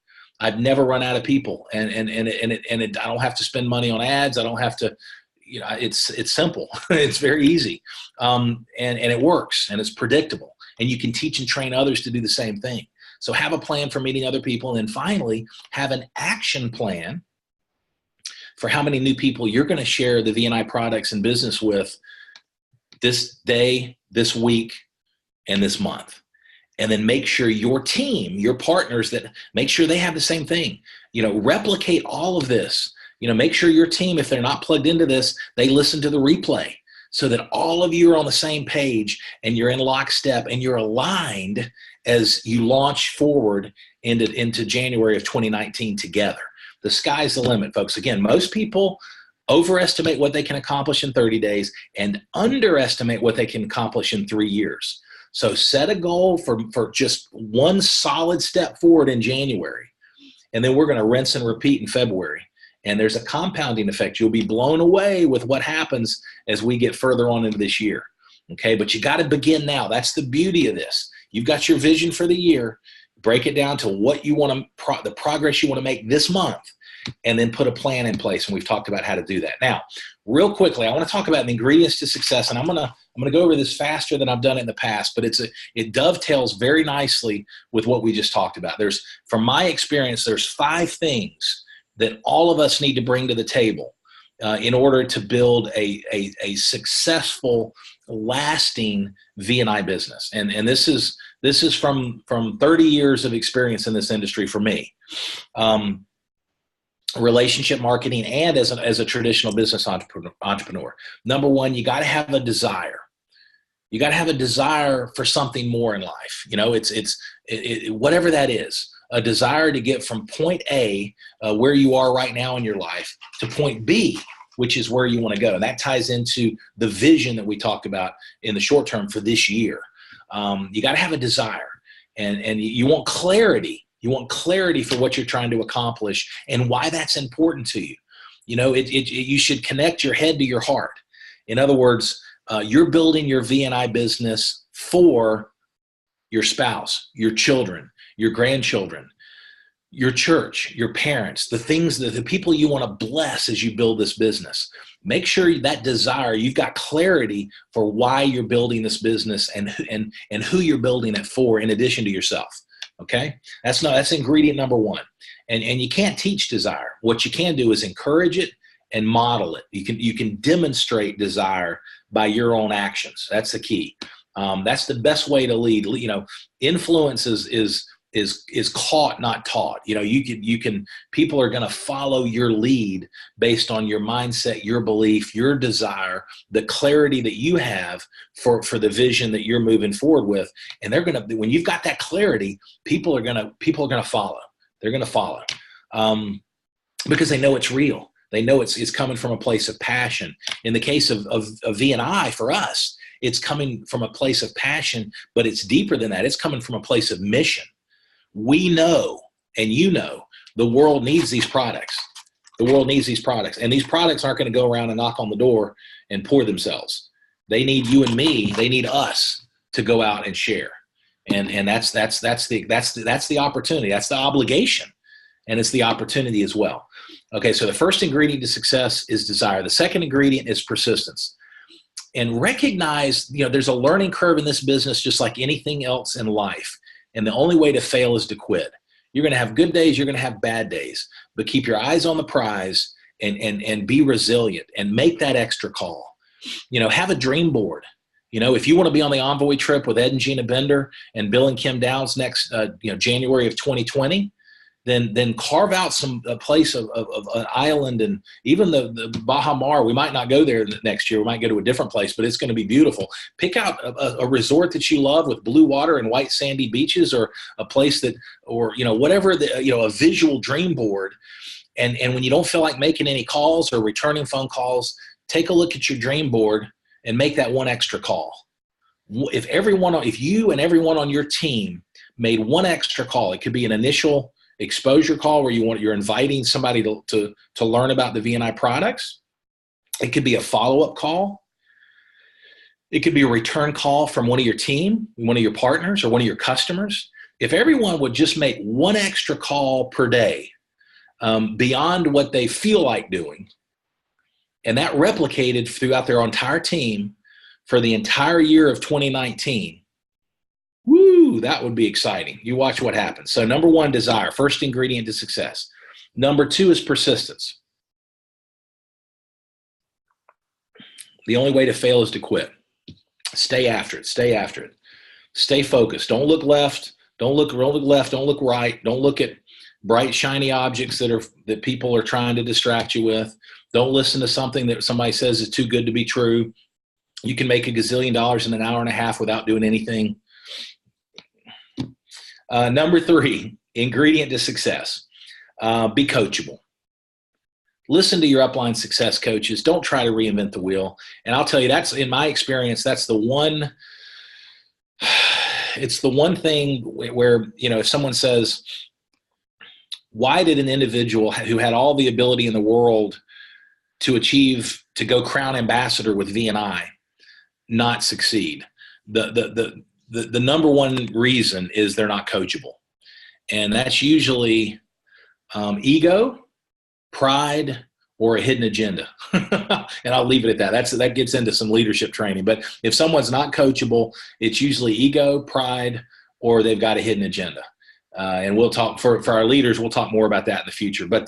[SPEAKER 1] I've never run out of people, and I don't have to spend money on ads. I don't have to, it's simple. It's very easy, and it works, and it's predictable, and you can teach and train others to do the same thing. So have a plan for meeting other people, and then finally have an action plan for how many new people you're going to share the VNI products and business with this day, this week, and this month. And then make sure your team, your partners, that make sure they have the same thing. Replicate all of this. Make sure your team, if they're not plugged into this, they listen to the replay so that all of you are on the same page and you're in lockstep and you're aligned as you launch forward into January of 2019 together. The sky's the limit, folks. Again, most people overestimate what they can accomplish in 30 days and underestimate what they can accomplish in 3 years. So set a goal for just one solid step forward in January, and then we're going to rinse and repeat in February. And there's a compounding effect. You'll be blown away with what happens as we get further on into this year. Okay, but you got to begin now. That's the beauty of this. You've got your vision for the year. Break it down to what you want to, the progress you want to make this month. and then put a plan in place. And we've talked about how to do that. Now, real quickly, I want to talk about the ingredients to success, and I'm gonna go over this faster than I've done it in the past, but it dovetails very nicely with what we just talked about. From my experience, there's 5 things that all of us need to bring to the table in order to build a successful, lasting VNI business. And this is from 30 years of experience in this industry for me. Relationship marketing and as a traditional business entrepreneur. Number 1, you got to have a desire. You got to have a desire for something more in life. You know, it's whatever that is. A desire to get from point A, where you are right now in your life, to point B, which is where you want to go. And that ties into the vision that we talked about in the short term for this year. You got to have a desire, and you want clarity. You want clarity for what you're trying to accomplish and why that's important to you. You know, you should connect your head to your heart. In other words, you're building your VNI business for your spouse, your children, your grandchildren, your church, your parents, the people you want to bless as you build this business. Make sure that desire, you've got clarity for why you're building this business and who you're building it for, in addition to yourself. Okay, that's ingredient number 1. And you can't teach desire. What you can do is encourage it and model it. You can demonstrate desire by your own actions. That's the key. That's the best way to lead. You know, influence is caught, not taught. You know, people are going to follow your lead based on your mindset, your belief, your desire, the clarity that you have for the vision that you're moving forward with. And when you've got that clarity, people are going to follow. They're going to follow because they know it's real. They know it's coming from a place of passion. In the case of VNI, for us, it's coming from a place of passion, but it's deeper than that. It's coming from a place of mission. We know, and you know, the world needs these products. The world needs these products. And these products aren't going to go around and knock on the door and pour themselves. They need you and me. They need us to go out and share. And that's the opportunity. That's the obligation. And it's the opportunity as well. Okay, so the first ingredient to success is desire. The second ingredient is persistence. And recognize, you know, there's a learning curve in this business just like anything else in life. And the only way to fail is to quit. You're going to have good days, you're going to have bad days, but keep your eyes on the prize and be resilient and make that extra call. You know, have a dream board. You know, if you want to be on the Envoy trip with Ed and Gina Bender and Bill and Kim Downs next, January of 2020, then carve out a place of an island, and even the Baja Mar. We might not go there next year. We might go to a different place, but it's going to be beautiful. Pick out a resort that you love with blue water and white sandy beaches, or a place whatever, a visual dream board. And when you don't feel like making any calls or returning phone calls, take a look at your dream board and make that one extra call. If you and everyone on your team made one extra call, it could be an initial exposure call where you're inviting somebody to learn about the VNI products. It could be a follow-up call. It could be a return call from one of your team, one of your partners, or one of your customers. If everyone would just make one extra call per day, beyond what they feel like doing, and that replicated throughout their entire team for the entire year of 2019, woo, that would be exciting. You watch what happens. So number 1, desire, first ingredient to success. Number 2 is persistence. The only way to fail is to quit. Stay after it. Stay after it. Stay focused. Don't look left. Don't look left. Don't look right. Don't look at bright, shiny objects that people are trying to distract you with. Don't listen to something that somebody says is too good to be true. You can make $1 gazillion in an hour and a half without doing anything. Number 3, ingredient to success, be coachable. Listen to your upline success coaches. Don't try to reinvent the wheel. And I'll tell you, that's, in my experience, it's the one thing where, if someone says, why did an individual who had all the ability in the world to go crown ambassador with VNI not succeed? The number one reason is they're not coachable. And that's usually ego, pride, or a hidden agenda. And I'll leave it at that. That gets into some leadership training. But if someone's not coachable, it's usually ego, pride, or they've got a hidden agenda. And we'll talk for our leaders. We'll talk more about that in the future. But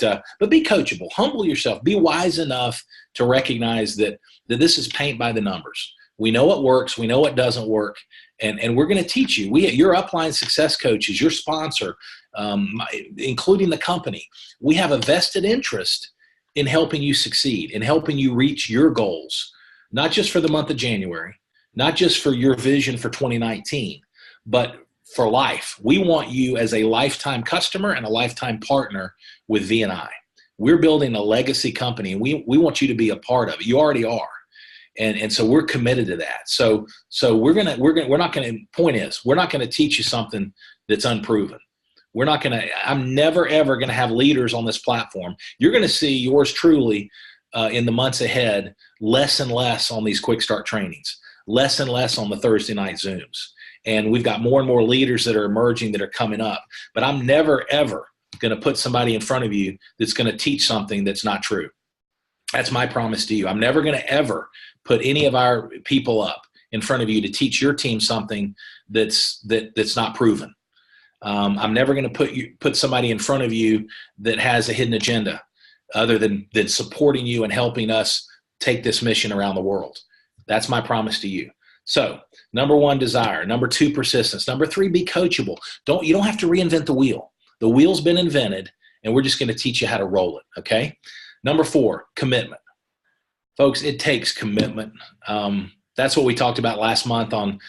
[SPEAKER 1] be coachable. Humble yourself. Be wise enough to recognize that this is paint by the numbers. We know what works. We know what doesn't work. And we're going to teach you. Your upline success coaches, your sponsor, including the company, we have a vested interest in helping you succeed, in helping you reach your goals, not just for the month of January, not just for your vision for 2019, but for life. We want you as a lifetime customer and a lifetime partner with VNI. We're building a legacy company, and we want you to be a part of it. You already are. And so we're committed to that. So we're not gonna teach you something that's unproven. I'm never, ever going to have leaders on this platform. You're going to see yours truly in the months ahead, less and less on these quick start trainings, less and less on the Thursday night Zooms. And we've got more and more leaders that are emerging that are coming up. But I'm never, ever going to put somebody in front of you that's going to teach something that's not true. That's my promise to you. I'm never going to ever put any of our people up in front of you to teach your team something that's not proven. I'm never going to put somebody in front of you that has a hidden agenda other than supporting you and helping us take this mission around the world. That's my promise to you. So, number 1, desire. Number 2, persistence. Number 3, be coachable. You don't have to reinvent the wheel. The wheel's been invented, and we're just going to teach you how to roll it, okay? Number 4, commitment. Folks, it takes commitment. That's what we talked about last month on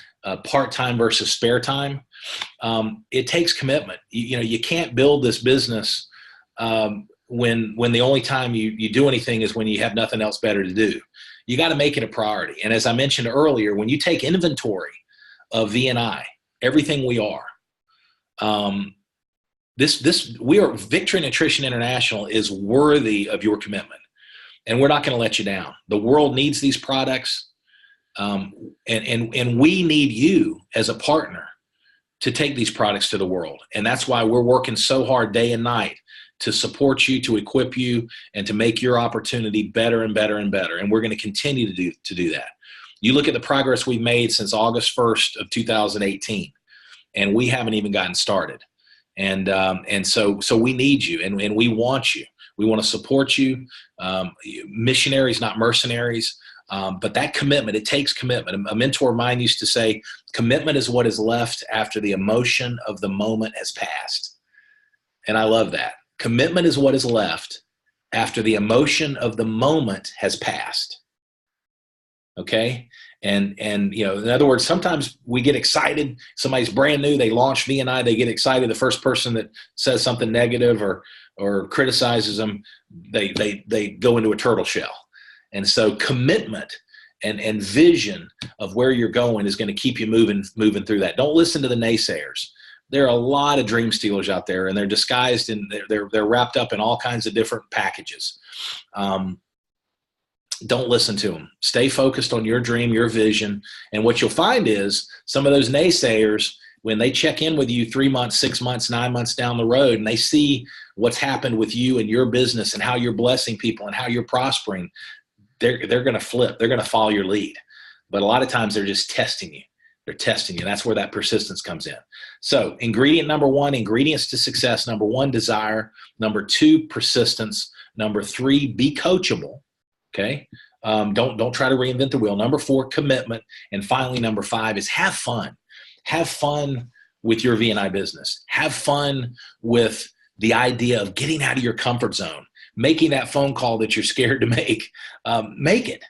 [SPEAKER 1] part-time versus spare time. It takes commitment. You can't build this business when the only time you do anything is when you have nothing else better to do. You got to make it a priority. And as I mentioned earlier, when you take inventory of VNI, everything we are, Victory Nutrition International is worthy of your commitment, and we're not going to let you down. The world needs these products. And we need you as a partner to take these products to the world. And that's why we're working so hard day and night to support you, to equip you, and to make your opportunity better and better and better. And we're going to continue to do that. You look at the progress we've made since August 1st of 2018, and we haven't even gotten started. And so we need you, and we want you. We want to support you. Missionaries, not mercenaries. But that commitment, it takes commitment. A mentor of mine used to say, commitment is what is left after the emotion of the moment has passed. And I love that. Commitment is what is left after the emotion of the moment has passed. Okay? And in other words, sometimes we get excited. Somebody's brand new, they launch VNI, they get excited. The first person that says something negative or criticizes them, they go into a turtle shell. And so commitment and vision of where you're going is going to keep you moving through that. Don't listen to the naysayers. There are a lot of dream stealers out there, and they're disguised and they're wrapped up in all kinds of different packages. Don't listen to them. Stay focused on your dream, your vision. And what you'll find is some of those naysayers, when they check in with you 3 months, 6 months, 9 months down the road, and they see what's happened with you and your business and how you're blessing people and how you're prospering, they're going to flip. They're going to follow your lead. But a lot of times they're just testing you. They're testing you. That's where that persistence comes in. So ingredient number 1, ingredients to success. Number 1, desire. Number 2, persistence. Number 3, be coachable. Okay. Don't try to reinvent the wheel. Number 4, commitment. And finally, number 5 is have fun. Have fun with your VNI business. Have fun with the idea of getting out of your comfort zone, making that phone call that you're scared to make. Make it.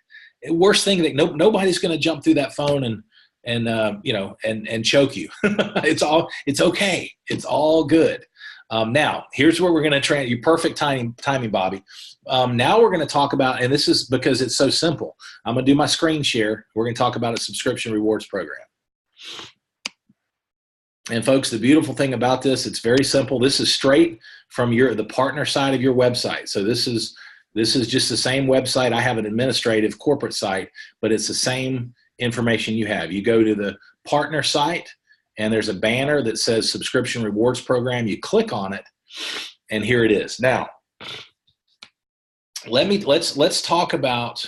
[SPEAKER 1] Worst thing that nobody's going to jump through that phone and choke you. It's okay. It's all good. Now, here's where we're going to train you. Perfect timing, Bobby. Now we're going to talk about, and this is because it's so simple. I'm going to do my screen share. We're going to talk about a subscription rewards program. And folks, the beautiful thing about this, it's very simple. This is straight from the partner side of your website. So this is just the same website. I have an administrative corporate site, but it's the same information you have. You go to the partner site, and there's a banner that says subscription rewards program. You click on it, and here it is. Now, let's talk about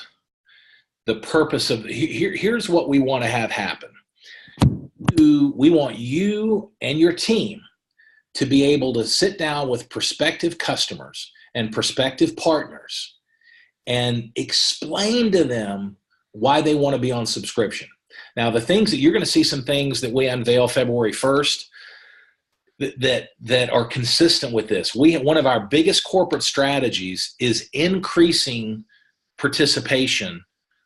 [SPEAKER 1] the purpose of here's what we want to have happen. We want you and your team to be able to sit down with prospective customers and prospective partners and explain to them why they want to be on subscription. Now, the things that you're going to see, some things that we unveil February 1st that are consistent with this. One of our biggest corporate strategies is increasing participation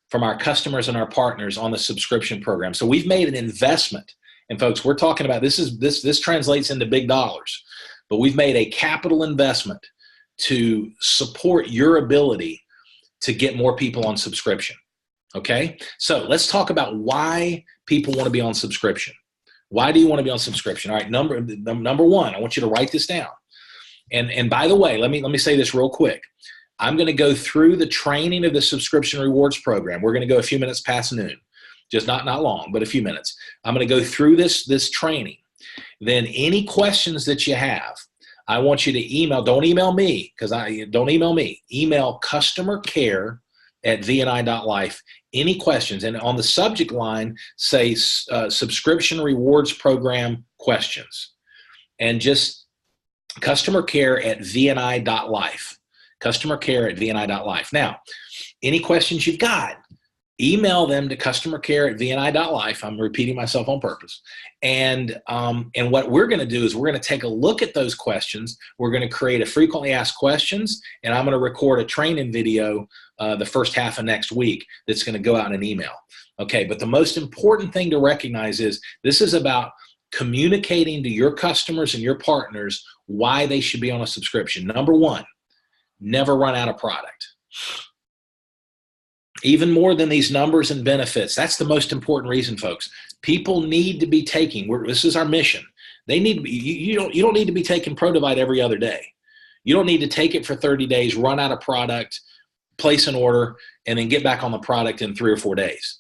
[SPEAKER 1] from our customers and our partners on the subscription program. So we've made an investment. And folks, we're talking about this translates into big dollars, but we've made a capital investment to support your ability to get more people on subscription. Okay? So let's talk about why people want to be on subscription. Why do you want to be on subscription? All right, number one, I want you to write this down. And by the way, let me say this real quick. I'm going to go through the training of the subscription rewards program. We're going to go a few minutes past noon, just not long, but a few minutes. I'm going to go through this training. Then any questions that you have, I want you to email. Don't email me don't email me. Email customercare@vni.life. Any questions, and on the subject line, say subscription rewards program questions, and just customercare@vni.life. Customercare@vni.life. Now, any questions you've got, email them to customercare@vni.life. I'm repeating myself on purpose. And what we're going to do is we're going to take a look at those questions. We're going to create a frequently asked questions, and I'm going to record a training video the first half of next week that's going to go out in an email. Okay, but the most important thing to recognize is this is about communicating to your customers and your partners why they should be on a subscription. Number one, never run out of product. Even more than these numbers and benefits, that's the most important reason, folks. People need to be taking, this is our mission. They need to be, you don't need to be taking ProDivide every other day. You don't need to take it for 30 days, run out of product, place an order, and then get back on the product in 3 or 4 days.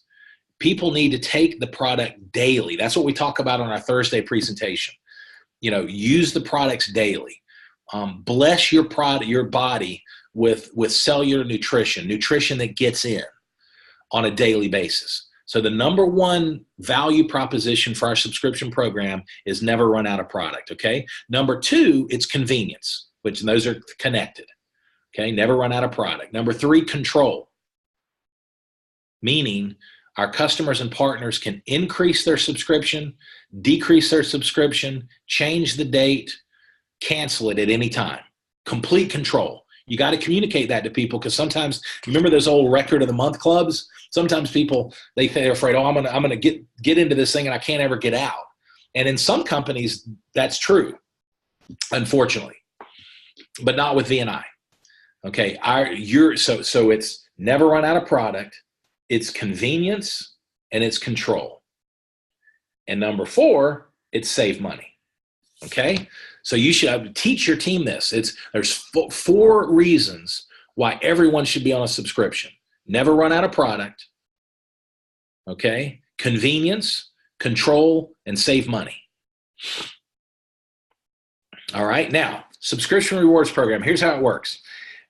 [SPEAKER 1] People need to take the product daily. That's what we talk about on our Thursday presentation. Use the products daily. Bless your body with cellular nutrition that gets in on a daily basis. So the number one value proposition for our subscription program is never run out of product, okay? Number two, it's convenience, which those are connected, okay? Never run out of product. Number three, control, meaning our customers and partners can increase their subscription, decrease their subscription, change the date, cancel it at any time. Complete control. You got to communicate that to people, because sometimes, remember those old record of the month clubs? Sometimes people, they're afraid, I'm gonna get into this thing and I can't ever get out. And in some companies, that's true, unfortunately, but not with VNI. Okay, so it's never run out of product, it's convenience, and it's control. And number four, it's save money. Okay, so you should teach your team this. There's four reasons why everyone should be on a subscription. Never run out of product, okay? Convenience, control, and save money. All right, now, subscription rewards program, here's how it works.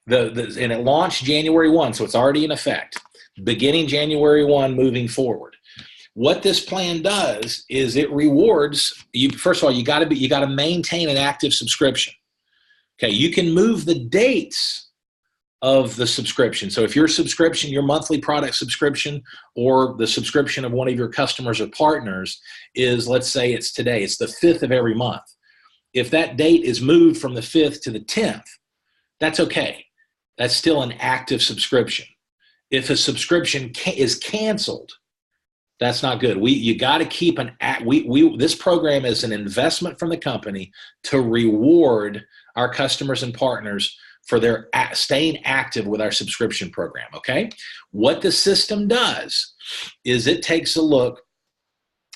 [SPEAKER 1] And it launched January 1, so it's already in effect. Beginning January 1, moving forward. What this plan does is it rewards you. First of all, you got to maintain an active subscription. Okay, you can move the dates of the subscription. So if your subscription, your monthly product subscription, or the subscription of one of your customers or partners is, let's say it's today, it's the 5th of every month. If that date is moved from the 5th to the 10th, that's okay. That's still an active subscription. If a subscription is canceled, that's not good. You got to keep this program is an investment from the company to reward our customers and partners for their staying active with our subscription program, okay? What the system does is it takes a look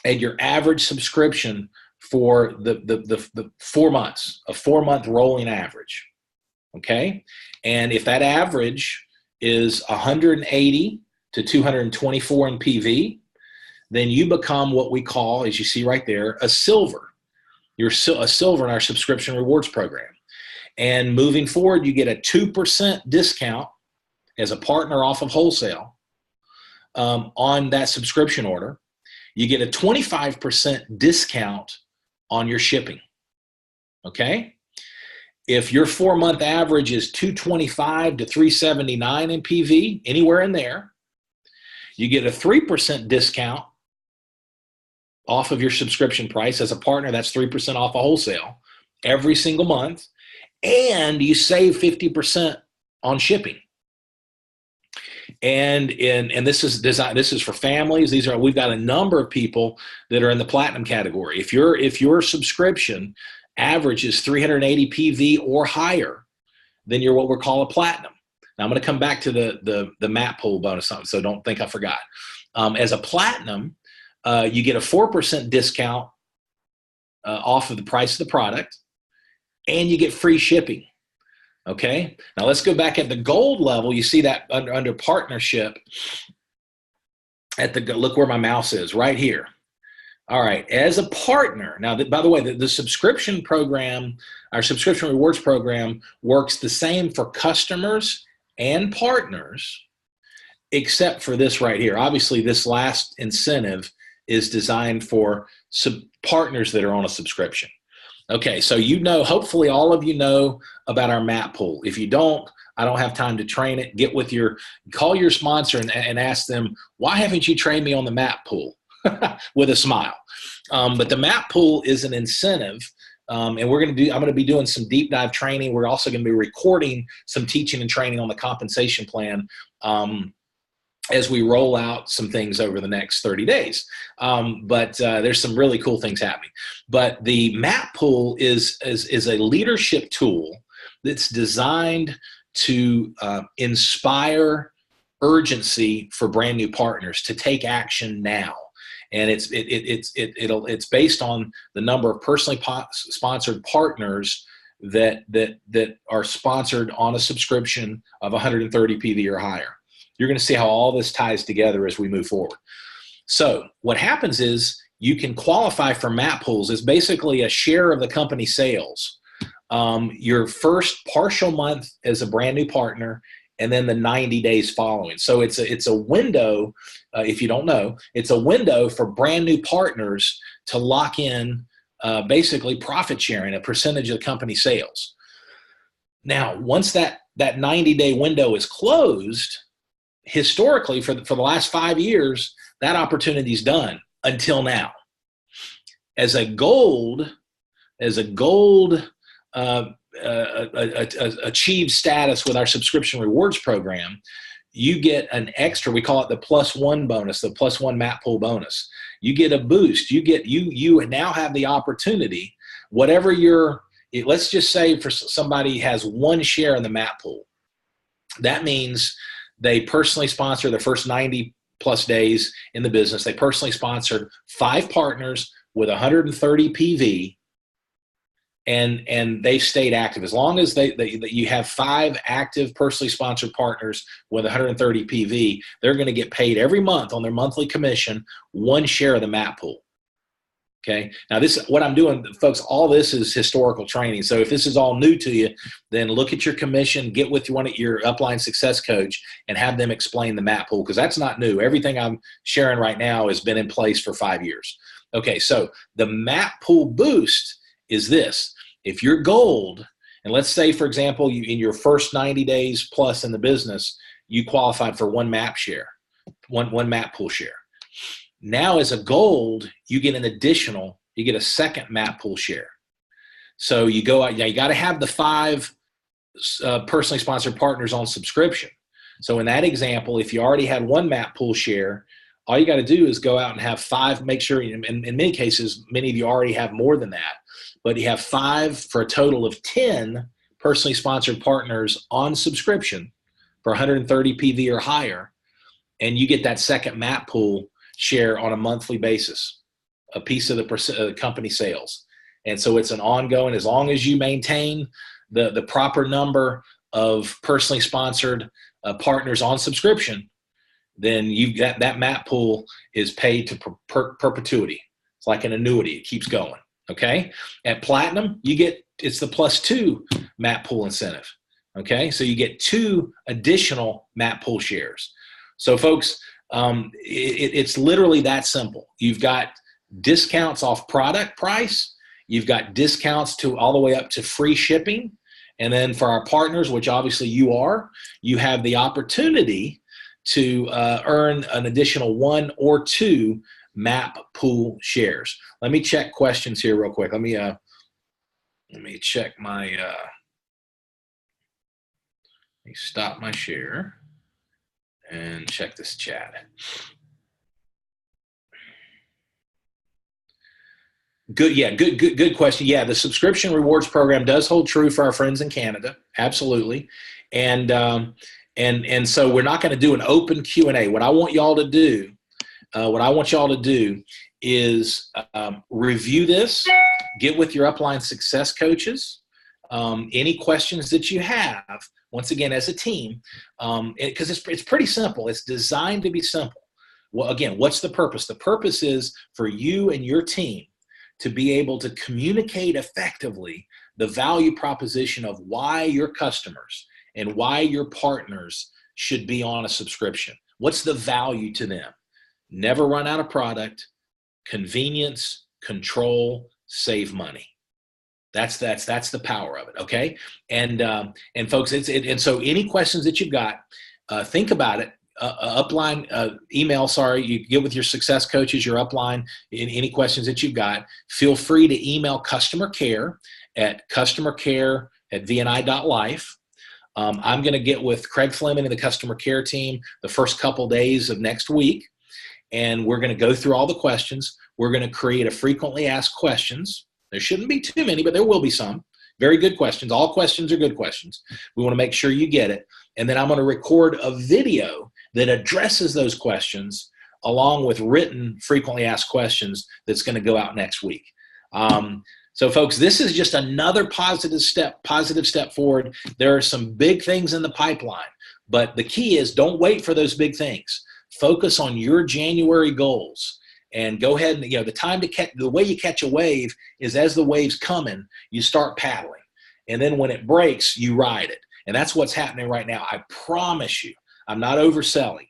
[SPEAKER 1] at your average subscription for the 4 months, a 4-month rolling average, okay? And if that average is 180 to 224 in PV, then you become what we call, as you see right there, a silver. You're a silver in our subscription rewards program. And moving forward, you get a 2% discount as a partner off of wholesale on that subscription order, you get a 25% discount on your shipping. Okay? If your 4-month average is $225 to $379 in PV, anywhere in there, you get a 3% discount off of your subscription price. As a partner, that's 3% off of wholesale every single month, and you save 50% on shipping. And this is design. This is for families. We've got a number of people that are in the platinum category. If your subscription average is 380 PV or higher, then you're what we're calling a platinum. Now I'm going to come back to the map pool bonus, so don't think I forgot. As a platinum, you get a 4% discount off of the price of the product, and you get free shipping. Okay, now let's go back at the gold level. You see that under partnership look where my mouse is, right here. All right, as a partner, now by the way, the subscription program, our subscription rewards program, works the same for customers and partners, except for this right here. Obviously, this last incentive is designed for partners that are on a subscription. Okay, so hopefully all of you know about our map pool. If you don't, I don't have time to train it. Call your sponsor and ask them, why haven't you trained me on the map pool? With a smile. But the map pool is an incentive, and I'm going to be doing some deep dive training. We're also going to be recording some teaching and training on the compensation plan as we roll out some things over the next 30 days. But there's some really cool things happening. But the map pool is a leadership tool that's designed to inspire urgency for brand new partners to take action now. And it's based on the number of personally sponsored partners that are sponsored on a subscription of 130 PV or higher. You're going to see how all this ties together as we move forward. So what happens is you can qualify for map pools. It's basically a share of the company sales. Your first partial month as a brand new partner, and then the 90 days following. So it's a window, if you don't know, it's a window for brand new partners to lock in basically profit sharing, a percentage of the company sales. Now, once that 90-day window is closed, historically for the last 5 years, that opportunity is done until now. As a gold achieved status with our subscription rewards program, you get an extra, we call it the +1 bonus, the +1 map pool bonus. You get a boost. You now have the opportunity, whatever let's just say for somebody has 1 share in the map pool. That means they personally sponsor the first 90 plus days in the business. They personally sponsored 5 partners with 130 PV, and they've stayed active. As long as you have 5 active personally sponsored partners with 130 PV, they're going to get paid every month on their monthly commission 1 share of the map pool. Okay. Now what I'm doing, folks, all this is historical training. So if this is all new to you, then look at your commission, get with your upline success coach, and have them explain the map pool, because that's not new. Everything I'm sharing right now has been in place for 5 years. Okay. So the map pool boost is this. If you're gold, and let's say, for example, in your first 90 days plus in the business, you qualified for 1 map share, one map pool share. Now, as a gold, you get a second map pool share. So you go out, you got to have the 5 personally sponsored partners on subscription. So in that example, if you already had 1 map pool share, all you got to do is go out and have 5, make sure, in many cases, many of you already have more than that, but you have 5 for a total of 10 personally sponsored partners on subscription for 130 PV or higher, and you get that second map pool share on a monthly basis, a piece of the company sales. And so it's an ongoing, as long as you maintain the proper number of personally sponsored partners on subscription, then you've got that map pool is paid to perpetuity. It's like an annuity. It keeps going. Okay. At platinum, it's the +2 map pool incentive. Okay, so you get 2 additional map pool shares. So folks, it's literally that simple. You've got discounts off product price. You've got discounts to all the way up to free shipping. And then for our partners, which obviously you are, you have the opportunity to earn an additional 1 or 2 map pool shares. Let me check questions here real quick. Let me check my, let me stop my share and check this chat. Good question. Yeah, the subscription rewards program does hold true for our friends in Canada. Absolutely. And so we're not going to do an open Q&A. What I want y'all to do, is review this, get with your upline success coaches. Any questions that you have, once again, as a team, because it's pretty simple. It's designed to be simple. Well, again, what's the purpose? The purpose is for you and your team to be able to communicate effectively the value proposition of why your customers and why your partners should be on a subscription. What's the value to them? Never run out of product, convenience, control, save money. That's the power of it. Okay. And folks, and so any questions that you've got, think about it. Upline email, you get with your success coaches, your upline, any questions that you've got, feel free to email customer care at customercare@vni.life. I'm going to get with Craig Fleming and the customer care team the first couple days of next week, and we're going to go through all the questions. We're going to create a frequently asked questions. There shouldn't be too many, but there will be some. Very good questions. All questions are good questions. We want to make sure you get it. And then I'm going to record a video that addresses those questions along with written frequently asked questions that's going to go out next week. So folks, this is just another positive step forward. There are some big things in the pipeline, but the key is don't wait for those big things. Focus on your January goals and go ahead and, the way you catch a wave is as the wave's coming, you start paddling. And then when it breaks, you ride it. And that's what's happening right now. I promise you, I'm not overselling.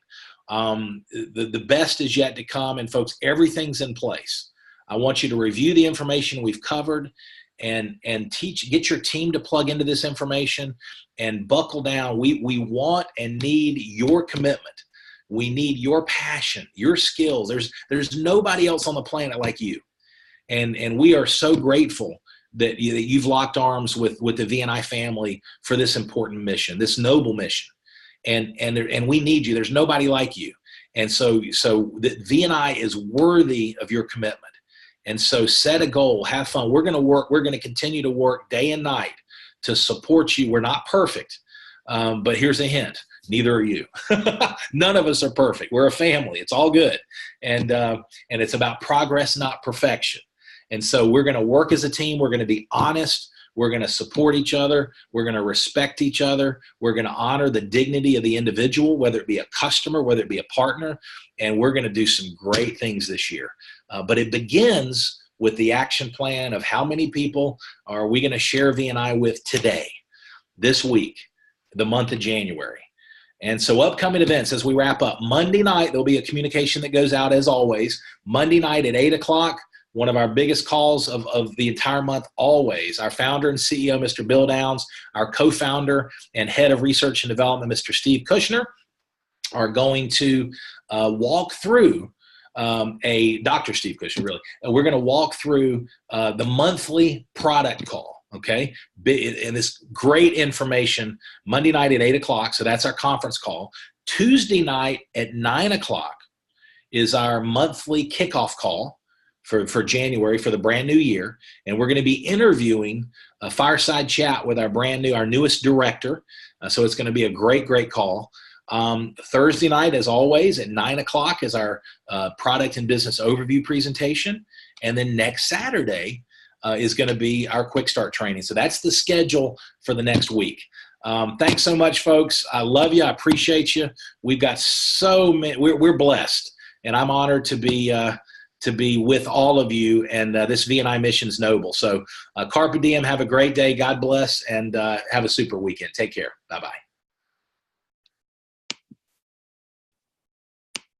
[SPEAKER 1] The best is yet to come. And folks, everything's in place. I want you to review the information we've covered and get your team to plug into this information and buckle down. We want and need your commitment. We need your passion, your skills. There's nobody else on the planet like you. And we are so grateful that you've locked arms with the VNI family for this important mission, this noble mission. And we need you. There's nobody like you. And so the VNI is worthy of your commitment. And so set a goal, have fun. We're going to work. We're going to continue to work day and night to support you. We're not perfect, but here's a hint. Neither are you. None of us are perfect. We're a family. It's all good. And it's about progress, not perfection. And so we're going to work as a team. We're going to be honest. We're going to support each other. We're going to respect each other. We're going to honor the dignity of the individual, whether it be a customer, whether it be a partner. And we're going to do some great things this year. But it begins with the action plan of how many people are we going to share VNI with today, this week, the month of January. And so upcoming events as we wrap up. Monday night, there'll be a communication that goes out as always. Monday night at 8 o'clock. One of our biggest calls of the entire month always. Our founder and CEO, Mr. Bill Downs, our co-founder and head of research and development, Mr. Steve Kushner, are going to walk through Dr. Steve Kushner, really. We're going to walk through the monthly product call, okay? And this great information Monday night at 8 o'clock, so that's our conference call. Tuesday night at 9 o'clock is our monthly kickoff call for January, for the brand new year. And we're going to be interviewing a fireside chat with our newest director. So it's going to be a great call. Thursday night, as always, at 9 o'clock is our product and business overview presentation. And then next Saturday is going to be our quick start training. So that's the schedule for the next week. Thanks so much, folks. I love you. I appreciate you. We've got so many, we're blessed, and I'm honored to be to be with all of you and this VNI mission's noble. So carpe diem, have a great day. God bless, and have a super weekend. Take care. Bye-bye.